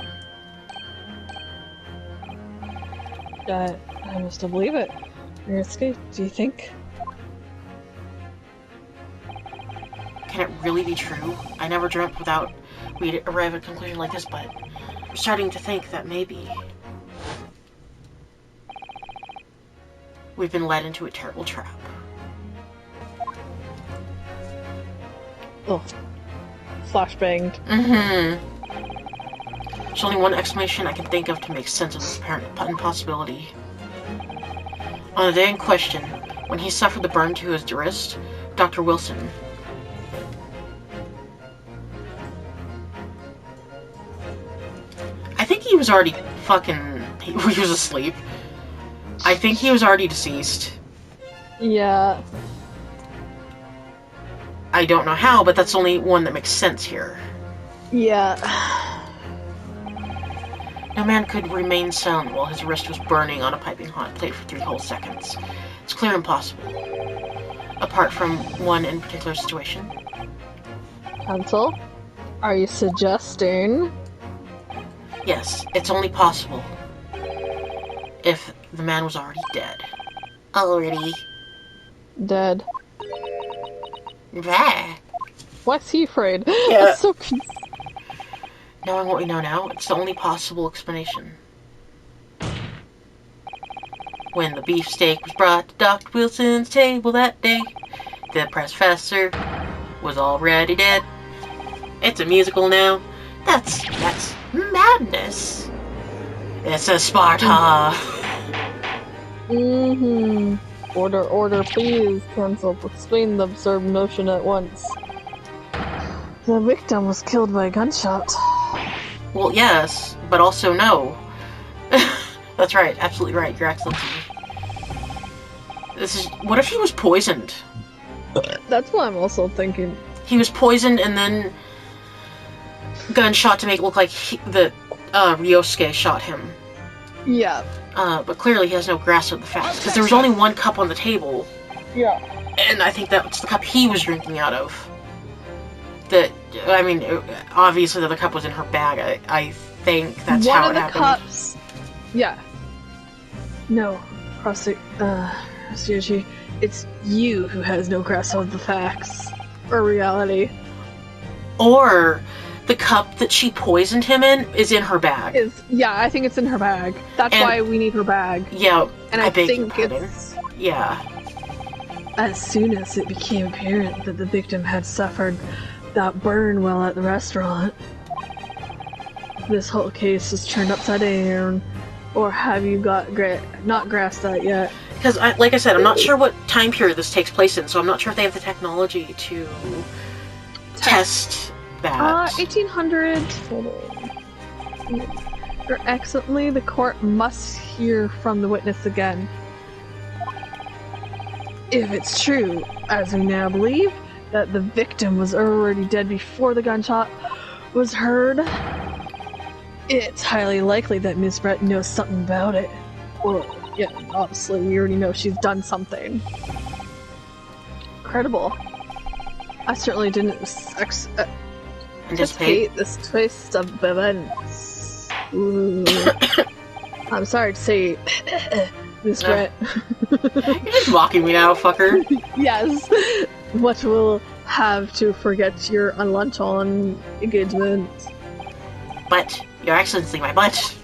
I must believe it. Risky, do you think? Can it really be true? I never dreamt we'd arrive at a conclusion like this, but I'm starting to think that maybe we've been led into a terrible trap. Oh. Flashbanged. There's only one explanation I can think of to make sense of this apparent impossibility. On the day in question, when he suffered the burn to his wrist, Dr. Wilson I think he was already he was asleep. I think he was already deceased. Yeah. I don't know how, but that's the only one that makes sense here. Yeah. No man could remain silent while his wrist was burning on a piping hot plate for 3 whole seconds. It's clear impossible. Apart from one in particular situation. Counsel, are you suggesting? Yes, it's only possible if the man was already dead. Already. Dead. Bah. Why's he afraid? Yeah. That's so Knowing what we know now, it's the only possible explanation. When the beefsteak was brought to Dr. Wilson's table that day, the professor was already dead. It's a musical now. That's madness. It's a Sparta. Order, please. Cancel. Explain the absurd notion at once. The victim was killed by a gunshot. Well, yes, but also no. That's right, absolutely right, Your Excellency. What if he was poisoned? That's what I'm also thinking. He was poisoned and then gunshot to make it look like Ryosuke shot him. Yeah. But clearly he has no grasp of the facts, because there was only one cup on the table. Yeah. And I think that's the cup he was drinking out of. Obviously the other cup was in her bag. I think that's how it happened. One of the cups... Yeah. No. Seriously, it's you who has no grasp of the facts. Or reality. Or the cup that she poisoned him in is in her bag. I think it's in her bag. That's why we need her bag. Yeah, and I think it's... Yeah. As soon as it became apparent that the victim had suffered that burn while at the restaurant, this whole case was turned upside down. Or have you not grasped that yet? Because, like I said, I'm not sure what time period this takes place in, so I'm not sure if they have the technology to test that. 1800. Or excellently, the court must hear from the witness again. If it's true, as we now believe, that the victim was already dead before the gunshot was heard, it's highly likely that Miss Brett knows something about it. Well, yeah, obviously we already know she's done something. Incredible. I certainly didn't anticipate this twist of events. Ooh. I'm sorry to say, Miss Brett. You're just mocking me now, fucker. Yes. What will have to forget your lunch-on engagement. But, Your Excellency, my butt.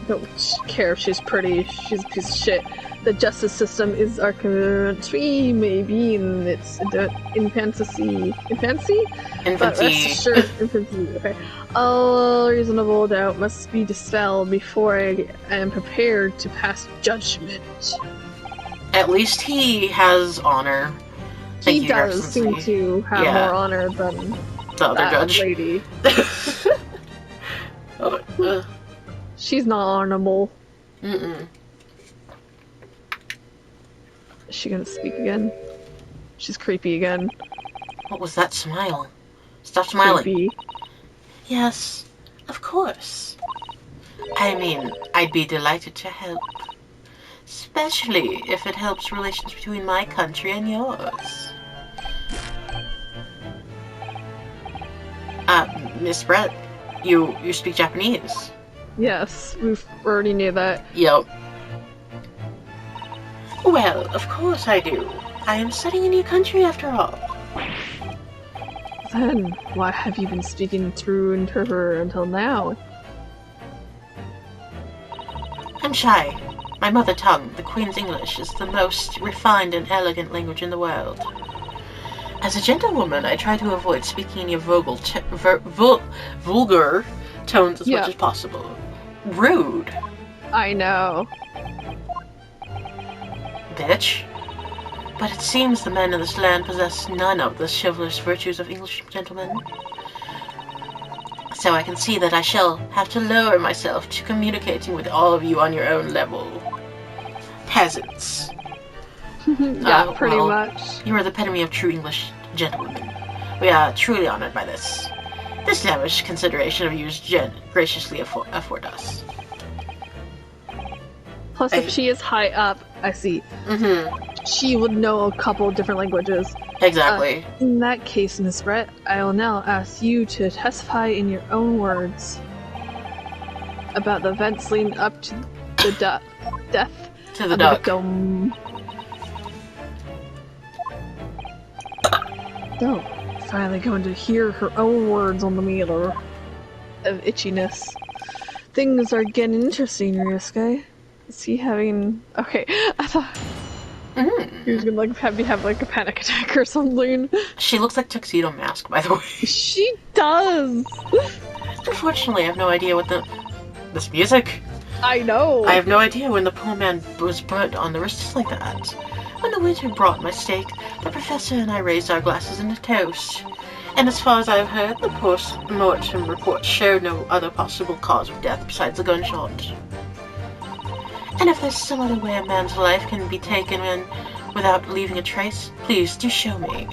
Don't care if she's pretty. She's a piece of shit. The justice system is our country, maybe in its infancy. Infancy? But rest assured, infancy. Okay. All reasonable doubt must be dispelled before I am prepared to pass judgment. At least he has honor. He does seem to have more honor than the other judge lady. She's not honorable. Mm-mm. Is she gonna speak again? She's creepy again. What was that smile? Stop smiling. Creepy. Yes, of course. I mean, I'd be delighted to help. Especially if it helps relations between my country and yours. Miss Brett, you speak Japanese? Yes, we already knew that. Yep. Well, of course I do. I am studying a new country after all. Then, why have you been speaking through interpreter until now? I'm shy. My mother tongue, the Queen's English, is the most refined and elegant language in the world. As a gentlewoman, I try to avoid speaking any vulgar tones as much as possible. Rude. I know. Bitch. But it seems the men of this land possess none of the chivalrous virtues of English gentlemen. So I can see that I shall have to lower myself to communicating with all of you on your own level. Peasants. Yeah, pretty much. You are the epitome of true English gentlewomen. We are truly honored by this. This lavish consideration of yours graciously afford us. Plus, if she is high up, I see. She would know a couple of different languages. Exactly. In that case, Miss Brett, I will now ask you to testify in your own words about the events leading up to the death to the of duck. the victim. Don't finally going to hear her own words on the matter of itchiness. Things are getting interesting, Ryusuke. Is he having... Okay, I thought he was gonna like have like a panic attack or something. She looks like Tuxedo Mask, by the way. She does! Unfortunately, I have no idea what this music. I know! I have no idea when the poor man was put on the wrist just like that. When the waiter brought my steak, the professor and I raised our glasses in a toast. And as far as I've heard, the post-mortem report showed no other possible cause of death besides a gunshot. And if there's some other way a man's life can be taken without leaving a trace, please do show me.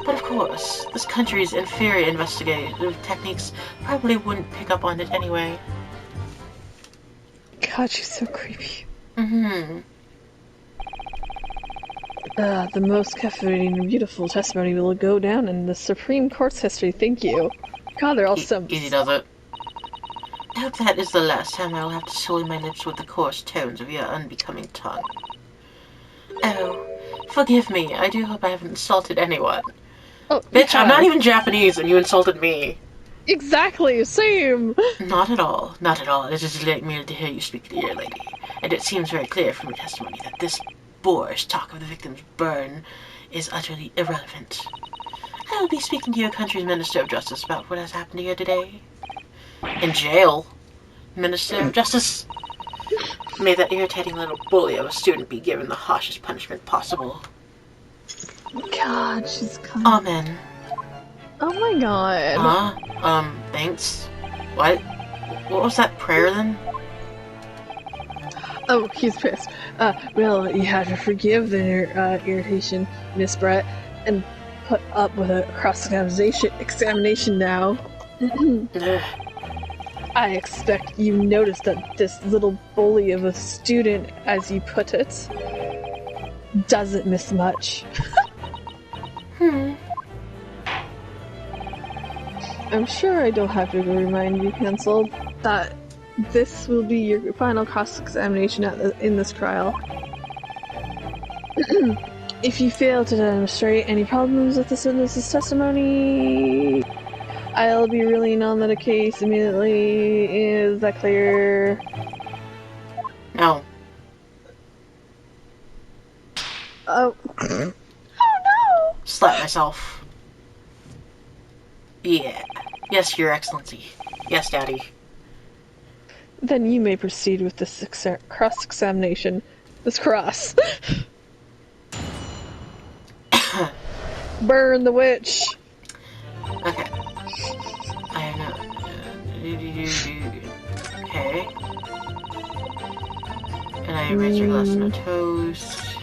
But of course, this country's inferior investigative techniques probably wouldn't pick up on it anyway. God, she's so creepy. Mm-hmm. The most captivating and beautiful testimony will go down in the Supreme Court's history, thank you. God, they're all simps. Easy does it. I hope that is the last time I will have to sully my lips with the coarse tones of your unbecoming tongue. Oh, forgive me, I do hope I haven't insulted anyone. Oh, Bitch, I'm not even Japanese and you insulted me. Exactly, same! Not at all, not at all. It is merely to hear you speak to your lady. And it seems very clear from your testimony that this boorish talk of the victim's burn is utterly irrelevant. I will be speaking to your country's Minister of Justice about what has happened here today. In jail? Minister of Justice? May that irritating little bully of a student be given the harshest punishment possible. God, she's kind of... Amen. Oh my god. Thanks. What? What was that prayer then? Oh, he's pissed. Well, you have to forgive the irritation, Miss Brett, and put up with a cross-examination now. I expect you noticed that this little bully of a student, as you put it, doesn't miss much. I'm sure I don't have to remind you, Hansel, that this will be your final cross-examination in this trial. If you fail to demonstrate any problems with this witness's testimony, I'll be ruling on the case immediately. Is that clear? No. Oh. Oh no! Slap myself. Yeah. Yes, Your Excellency. Yes, Daddy. Then you may proceed with this cross-examination. This cross. Burn the witch! Okay. I have no... Okay. And I raise your glass in a toast.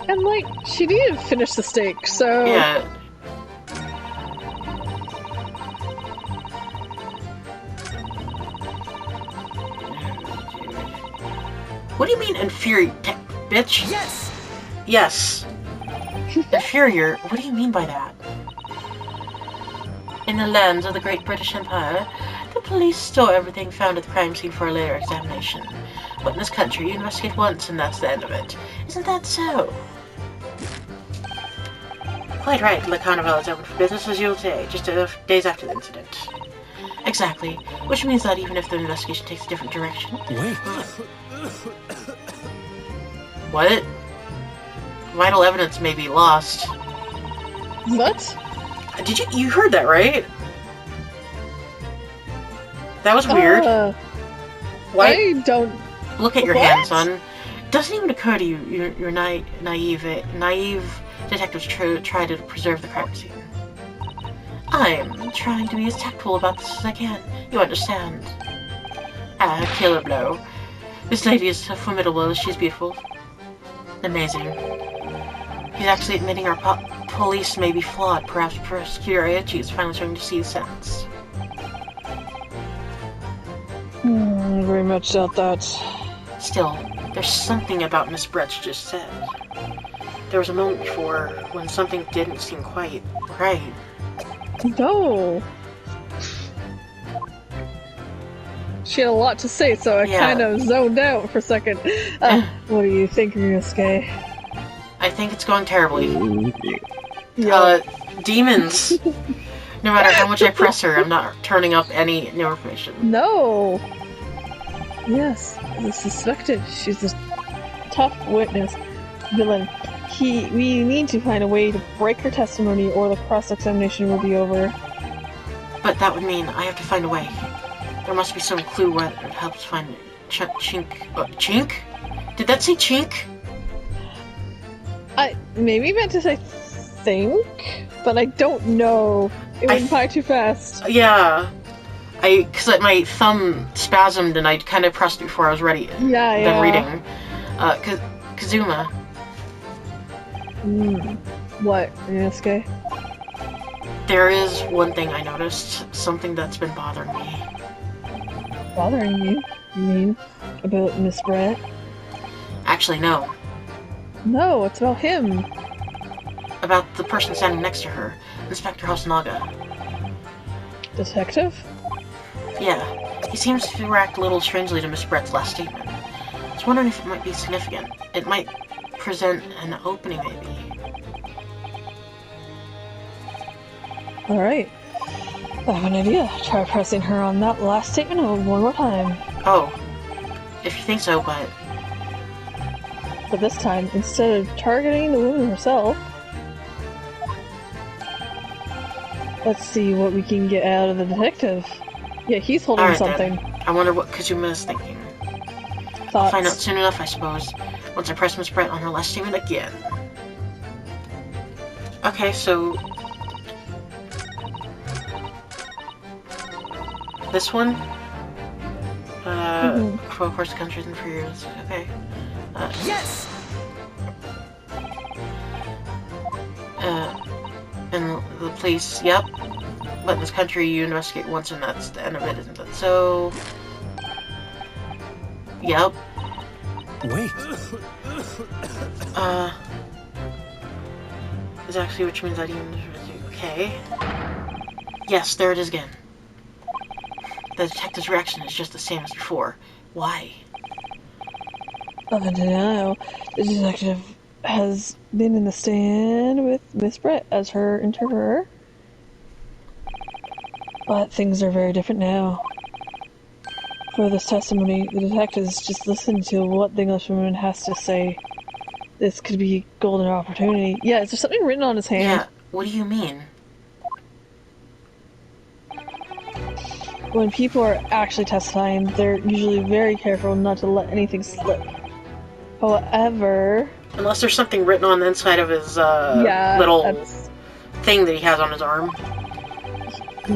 And like, she didn't finish the steak, so... Yeah. What do you mean inferior, bitch? Yes! Yes. Inferior? What do you mean by that? In the lands of the Great British Empire, the police store everything found at the crime scene for a later examination. But in this country, you investigate once and that's the end of it. Isn't that so? Quite right, Le Carnival is open for business as usual today, just days after the incident. Exactly, which means that even if the investigation takes a different direction... Wait. What? Vital evidence may be lost. What? Did you heard that, right? That was weird. Why? I don't... Look at your hand, son. It doesn't even occur to you, your naive detectives try to preserve the crime scene. I'm trying to be as tactful about this as I can. You understand? Killer blow. This lady is so formidable. She's beautiful. Amazing. He's actually admitting our police may be flawed. Perhaps Prosecutor Aichi is finally starting to see sense. Very much doubt that. Still, there's something about Miss Brett's just said. There was a moment before when something didn't seem quite right. No. She had a lot to say, so I kind of zoned out for a second. What do you think, Ryusuke? I think it's going terribly. Yeah. demons. No matter how much I press her, I'm not turning up any new information. No. Yes, the suspected. She's a tough witness. Villain. We need to find a way to break her testimony or the cross-examination will be over. But that would mean I have to find a way. There must be some clue where it helps find Chink. Chink? Did that say Chink? I maybe meant to say think, but I don't know. It went by too fast. Yeah. Because my thumb spasmed and I kind of pressed it before I was ready. Yeah. Reading. Kazuma. What, Inosuke? There is one thing I noticed. Something that's been bothering me. Bothering you? You mean about Miss Brett? Actually, no. No, it's about him. About the person standing next to her. Inspector Hosonaga. Detective? Yeah. He seems to react a little strangely to Miss Brett's last statement. I was wondering if it might be significant. It might present an opening, maybe. Alright. I have an idea. Try pressing her on that last statement one more time. Oh. If you think so, but this time, instead of targeting the woman herself, let's see what we can get out of the detective. Yeah, he's holding something. Then. I wonder what Kazuma is thinking. Thoughts? I'll find out soon enough, I suppose. Once I press Miss Brett on her last statement again. Okay, so this one? For of course the country's in for years. Okay. Yes! And the police, yep. But in this country you investigate once and that's the end of it, isn't it? So... Yep. Wait. Is actually which means I didn't... Okay. Yes, there it is again. The detective's reaction is just the same as before. Why? Up until now, the detective has been in the stand with Miss Brett as her interpreter. But things are very different now. For this testimony, the detectives just listen to what the Englishwoman has to say. This could be a golden opportunity. Yeah, is there something written on his hand? Yeah, what do you mean? When people are actually testifying, they're usually very careful not to let anything slip. However... Unless there's something written on the inside of his little thing that he has on his arm.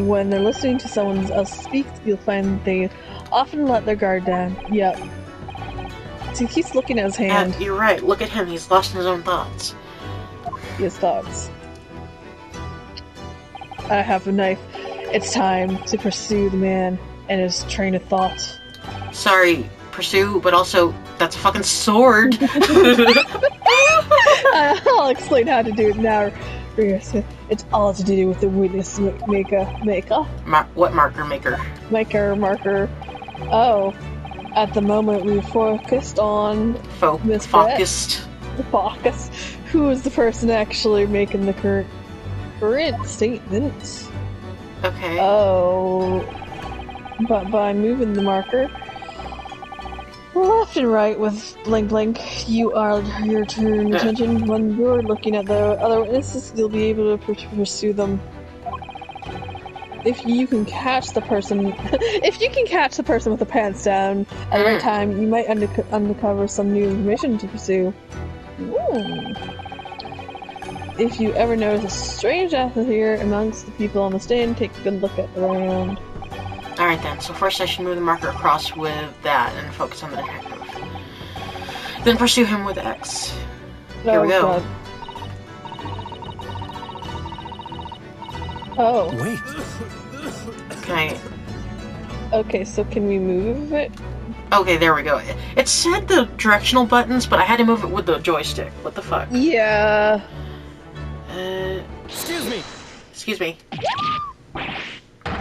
When they're listening to someone else speak, you'll find they often let their guard down. Yep. See, he's looking at his hand. You're right. Look at him. He's lost in his own thoughts. His thoughts. I have a knife. It's time to pursue the man and his train of thought. Sorry, pursue, but also, that's a fucking sword! I'll explain how to do it now. It's all to do with the witness maker. What marker maker? Marker. Oh. At the moment, we focused on Miss Focused. Focus. Who is the person actually making the current statements? Okay. Oh. But by moving the marker left and right with blink, you are your turn attention. When you're looking at the other witnesses, you'll be able to pursue them. If you can catch the person with the pants down at the right time, you might uncover some new information to pursue. If you ever notice a strange atmosphere amongst the people on the stand, take a good look at around. Alright then, so first I should move the marker across with that and focus on the detective. Then pursue him with X. Here we go. God. Oh. Wait. Can I... Okay, so can we move it? Okay, there we go. It said the directional buttons, but I had to move it with the joystick. What the fuck? Yeah. Excuse me.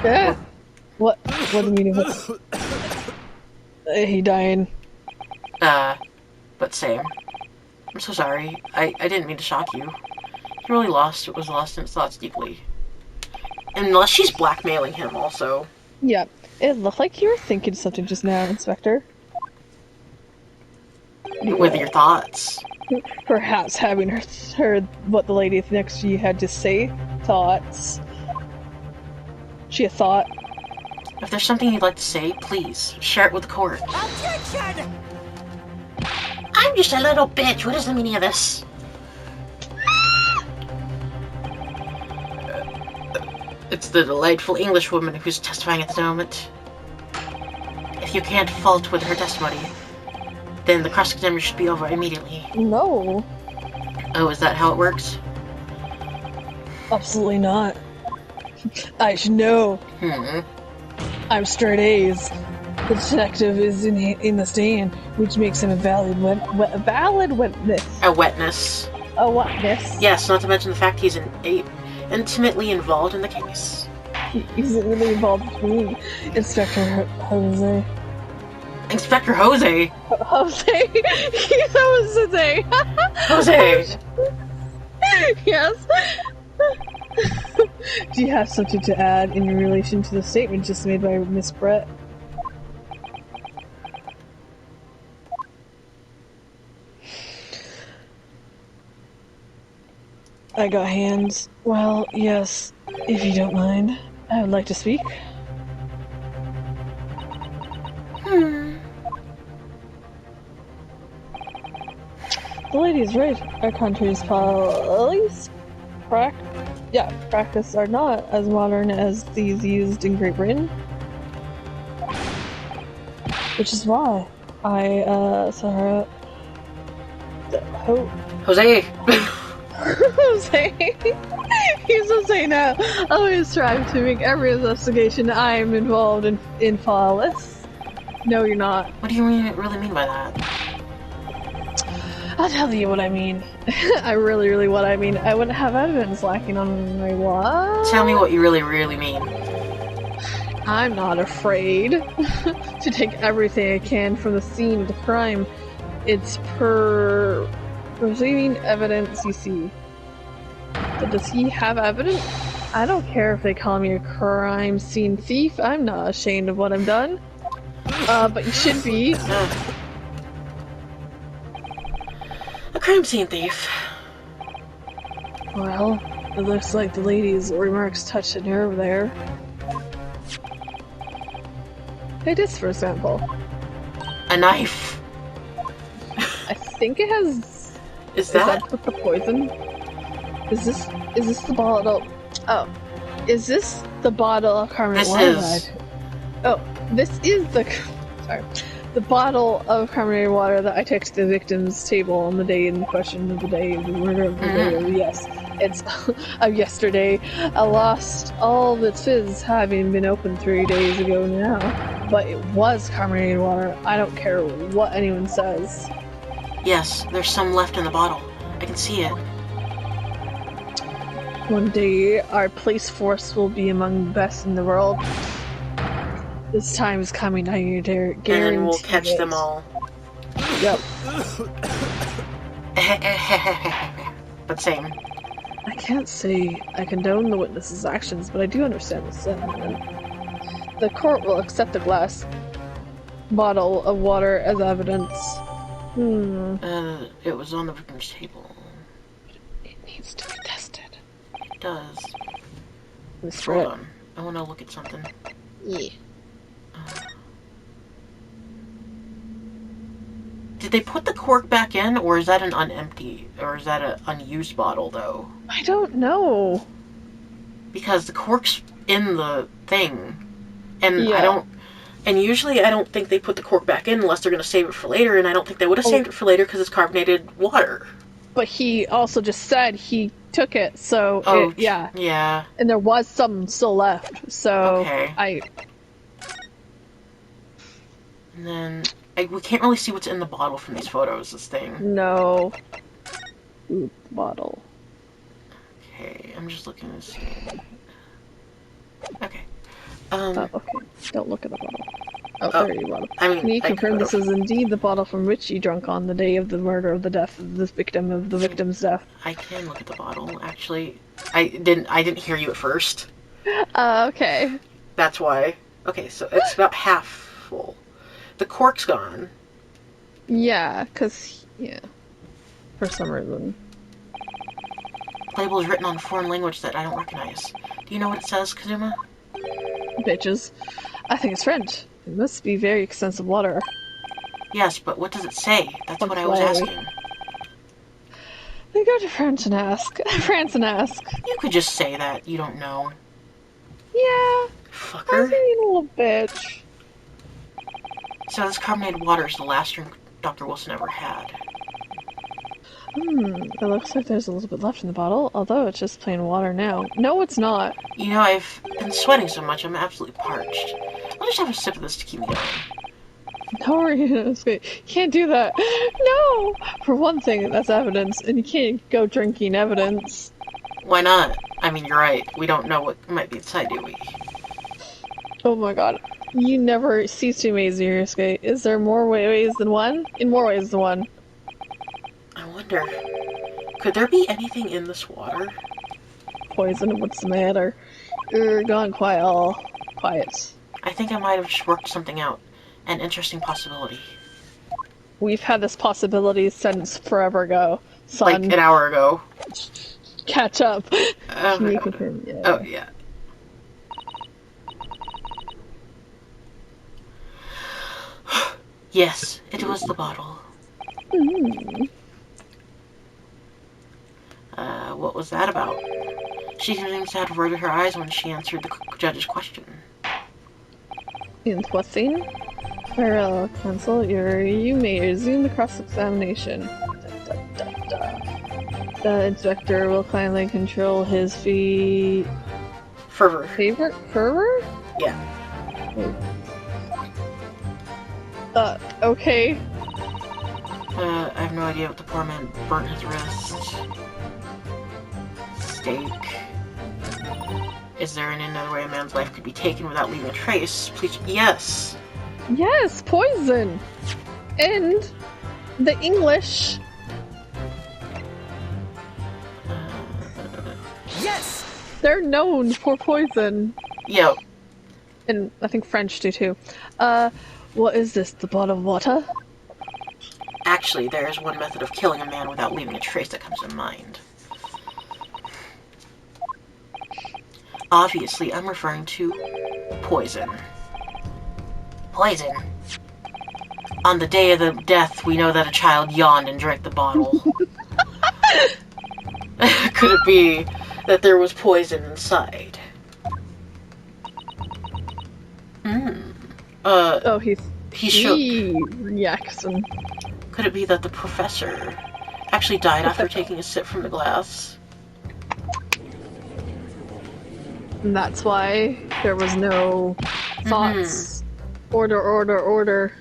Yeah. What do you mean? He dying. But same. I'm so sorry. I didn't mean to shock you. He really was lost in his thoughts deeply. Unless she's blackmailing him, also. Yeah, it looked like you were thinking something just now, Inspector. With your thoughts. Perhaps having heard what the lady next to you had to say. Thoughts. She a thought. If there's something you'd like to say, please, share it with the court. Objection! I'm just a little bitch. What is the meaning of this? It's the delightful English woman who's testifying at the moment. If you can't fault with her testimony, then the cross-examination should be over immediately. No. Oh, is that how it works? Absolutely not. I should know. I'm straight A's. The detective is in the stand, which makes him a valid witness. A wetness. A witness. Yes, not to mention the fact he's intimately involved in the case. He's really involved with me. Inspector Jose. Inspector Jose? Jose? He's Jose. Jose! Yes. Do you have something to add in relation to the statement just made by Miss Brett? I got hands. Well, yes, if you don't mind. I would like to speak. The lady is right. Our country's police practice are not as modern as these used in Great Britain. Which is why I saw her Jose! Jose. He's Jose now. Always strive to make every investigation I am involved in flawless. No, you're not. What do you really mean by that? I'll tell you what I mean. I really what I mean. I wouldn't have evidence lacking on my what? Tell me what you really mean. I'm not afraid to take everything I can from the scene of the crime. It's perceiving evidence you see. But does he have evidence? I don't care if they call me a crime scene thief. I'm not ashamed of what I've done. But you should be. A crime scene thief. Well, it looks like the lady's remarks touched a nerve there. Hey, this, for example. A knife. I think it has. Is that the poison? Is this the bottle? Oh, is this the bottle of carbonated water? This is. Oh, this is the. Sorry. The bottle of carbonated water that I took to the victim's table on the day in question of the day of the murder of the day. Yes, it's of yesterday. I lost all of its fizz having been opened 3 days ago now. But it was carbonated water. I don't care what anyone says. Yes, there's some left in the bottle. I can see it. One day, our police force will be among the best in the world. This time is coming, I guarantee. And then we'll catch them all. Yep. But same. I can't say I condone the witness's actions, but I do understand the sentiment. The court will accept the glass bottle of water as evidence. It was on the victim's table. It needs to be tested. It does. Hold on. I want to look at something. Yeah. Did they put the cork back in, or is that an unused bottle, though? I don't know. Because the cork's in the thing, and Yeah. And usually I don't think they put the cork back in unless they're going to save it for later, and I don't think they would have saved it for later because it's carbonated water. But he also just said he took it, so yeah. Yeah. And there was some still left, so okay. And then we can't really see what's in the bottle from these photos. This thing. No. Ooh, bottle. Okay, I'm just looking to see. Okay. Okay. Don't look at the bottle. Oh, there you go. I mean, Can you confirm this could've. is indeed the bottle from which you drunk on the day of the murder of the death of this victim of the victim's death? I can look at the bottle. Actually, I didn't hear you at first. Okay. That's why. Okay, so it's about half full. The cork's gone. Yeah, for some reason. The label is written on a foreign language that I don't recognize. Do you know what it says, Kazuma? Bitches. I think it's French. It must be very extensive water. Yes, but what does it say? That's what I was Play. asking. Then go to France and ask. France and ask. You could just say that. You don't know. Yeah. Fucker. I'm being a little bitch. So this carbonated water is the last drink Dr. Wilson ever had. It looks like there's a little bit left in the bottle, although it's just plain water now. No, it's not. You know, I've been sweating so much, I'm absolutely parched. I'll just have a sip of this to keep me going. No, you can't do that. No! For one thing, that's evidence, and you can't go drinking evidence. Why not? I mean, you're right. We don't know what might be inside, do we? Oh my god. You never cease to amaze me, Ryusuke. Is there more ways than one? In more ways than one. I wonder, could there be anything in this water? Poison, what's the matter? You're gone quiet. I think I might have just worked something out. An interesting possibility. We've had this possibility since forever ago, son. Like an hour ago. Catch up. Oh, Yeah. oh yeah. Yes, it was the bottle. What was that about? She seems to have averted her eyes when she answered the judge's question. Interesting. Farewell, counsel. You may resume the cross-examination. The inspector will kindly control his Fervor. Fervor? Yeah. Okay. I have no idea what the poor man burnt his wrist. Steak. Is there any other way a man's life could be taken without leaving a trace? Please, yes. Yes, poison. And the English. Yes! They're known for poison. Yo. And I think French do too. What is this? The bottle of water? Actually, there is one method of killing a man without leaving a trace that comes to mind. Obviously, I'm referring to poison. Poison. On the day of the death, we know that a child yawned and drank the bottle. Could it be that there was poison inside? He reacts and... Could it be that the professor actually died after taking a sip from the glass? And that's why there was no thoughts. Order.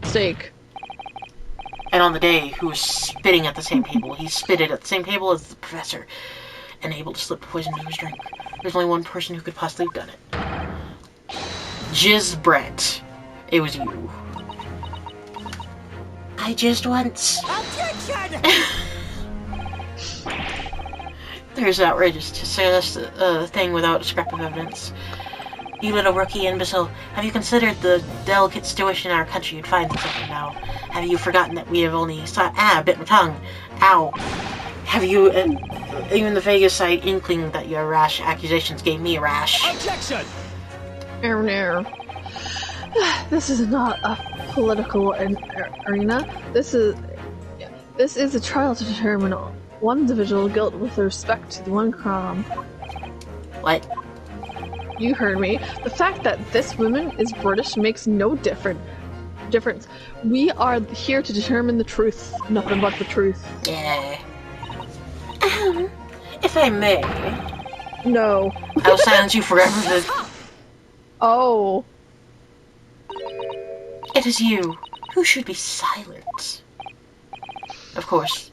Steak. And on the day, who was spitting at the same table? He spitted at the same table as the professor, and able to slip poison into his drink. There's only one person who could possibly have done it. Jizz Brett. It was you. I just once. Objection! There's outrageous to suggest a thing without a scrap of evidence. You little rookie imbecile, have you considered the delicate situation in our country you'd find something now? Have you forgotten that we have only bit my tongue. Ow. Have you even the vaguest inkling that your rash accusations gave me a rash? Objection! No. This is not a political arena. This is a trial to determine one individual guilt with respect to the one crime. What? You heard me. The fact that this woman is British makes no difference. We are here to determine the truth. Nothing but the truth. Yeah. If I may. No. I will silence you forever. Oh. It is you who should be silent. Of course.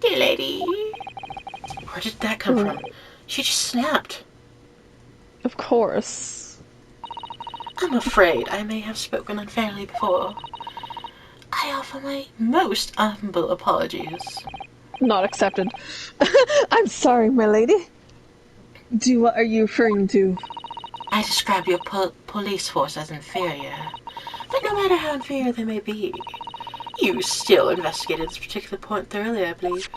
Dear lady. Where did that come from? She just snapped. Of course. I'm afraid I may have spoken unfairly before. I offer my most humble apologies. Not accepted. I'm sorry, my lady. What are you referring to? I describe your police force as inferior. But no matter how inferior they may be, you still investigated this particular point thoroughly, I believe.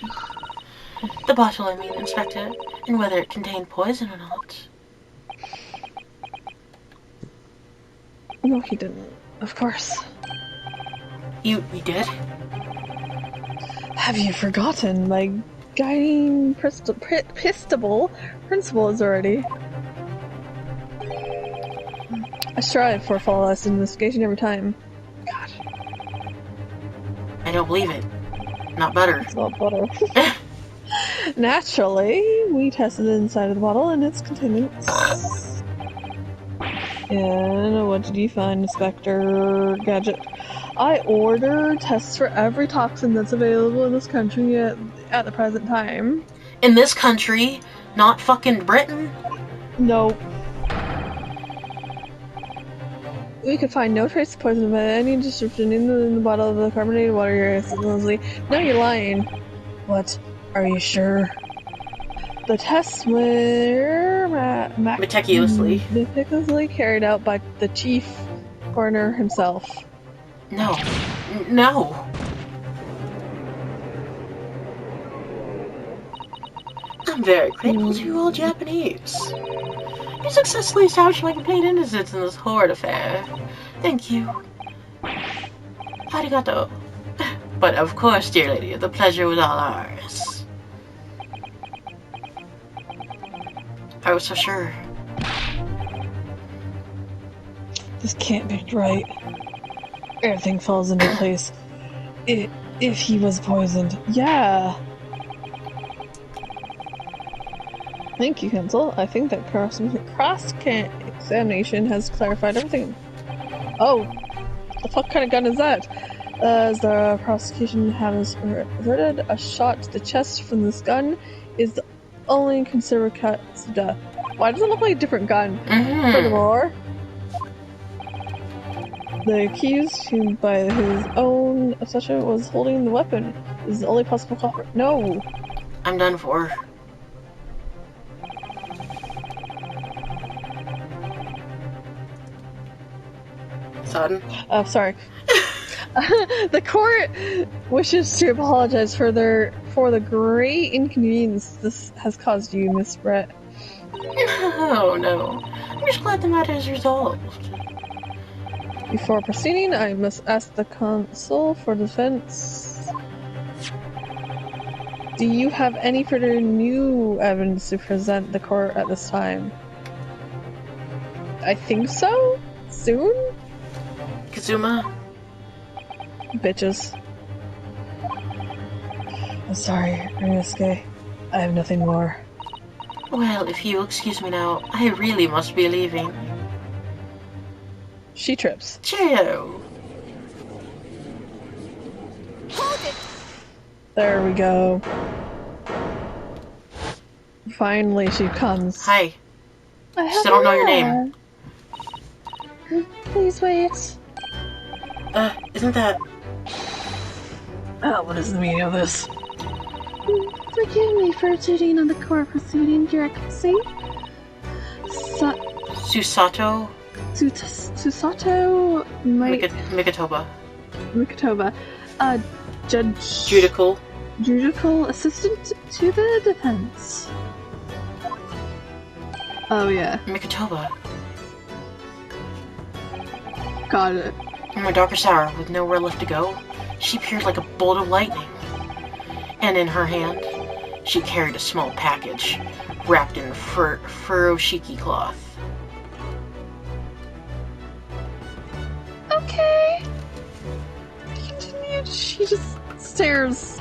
The bottle, I mean, Inspector, and whether it contained poison or not. No, he didn't. Of course. You did? Have you forgotten my guiding principle is already? I strive for flawless investigation every time. God. I don't believe it. Not butter. It's not butter. Naturally, we tested the inside of the bottle and its contents. And what did you find, Inspector Gadget? I order tests for every toxin that's available in this country at the present time. In this country, not fucking Britain? No. We could find no trace of poison by any description in the bottle of the carbonated water here, said Leslie. No, you're lying. What? Are you sure? The tests were meticulously carried out by the chief coroner himself. No. No. I'm very grateful to you all Japanese. You successfully established my complete innocence in this horrid affair. Thank you. Arigato. But of course, dear lady, the pleasure was all ours. I was so sure. This can't be right. Everything falls into place. If he was poisoned. Yeah. Thank you, Counsel. I think that cross-examination has clarified everything. Oh, the fuck kind of gun is that? As the prosecution has asserted, a shot to the chest from this gun is the only considered cause of death. Why does it look like a different gun? Furthermore, the accused, who by his own assertion was holding the weapon, is the only possible culprit. No! I'm done for. Sudden. Oh, sorry. The court wishes to apologize for the great inconvenience this has caused you, Miss Brett. No, no. I'm just glad the matter is resolved. Before proceeding, I must ask the counsel for defense. Do you have any further new evidence to present the court at this time? I think so? Soon? Kazuma? Bitches. I'm sorry, Ryusuke. I have nothing more. Well, if you'll excuse me now, I really must be leaving. She trips. Cheerio! Hold it! There we go. Finally, she comes. Hi. I Still don't know your name. Please wait. Isn't that... What is the meaning of this? Forgive me for intruding on the court proceeding, Your Excellency. Susato? Susato Mikitoba. Mikitoba. Judge... Judicial assistant to the defense. Oh, yeah. Mikitoba. Got it. In my darkest hour, with nowhere left to go, she appeared like a bolt of lightning. And in her hand, she carried a small package, wrapped in furoshiki cloth. Okay. Continued. She just stares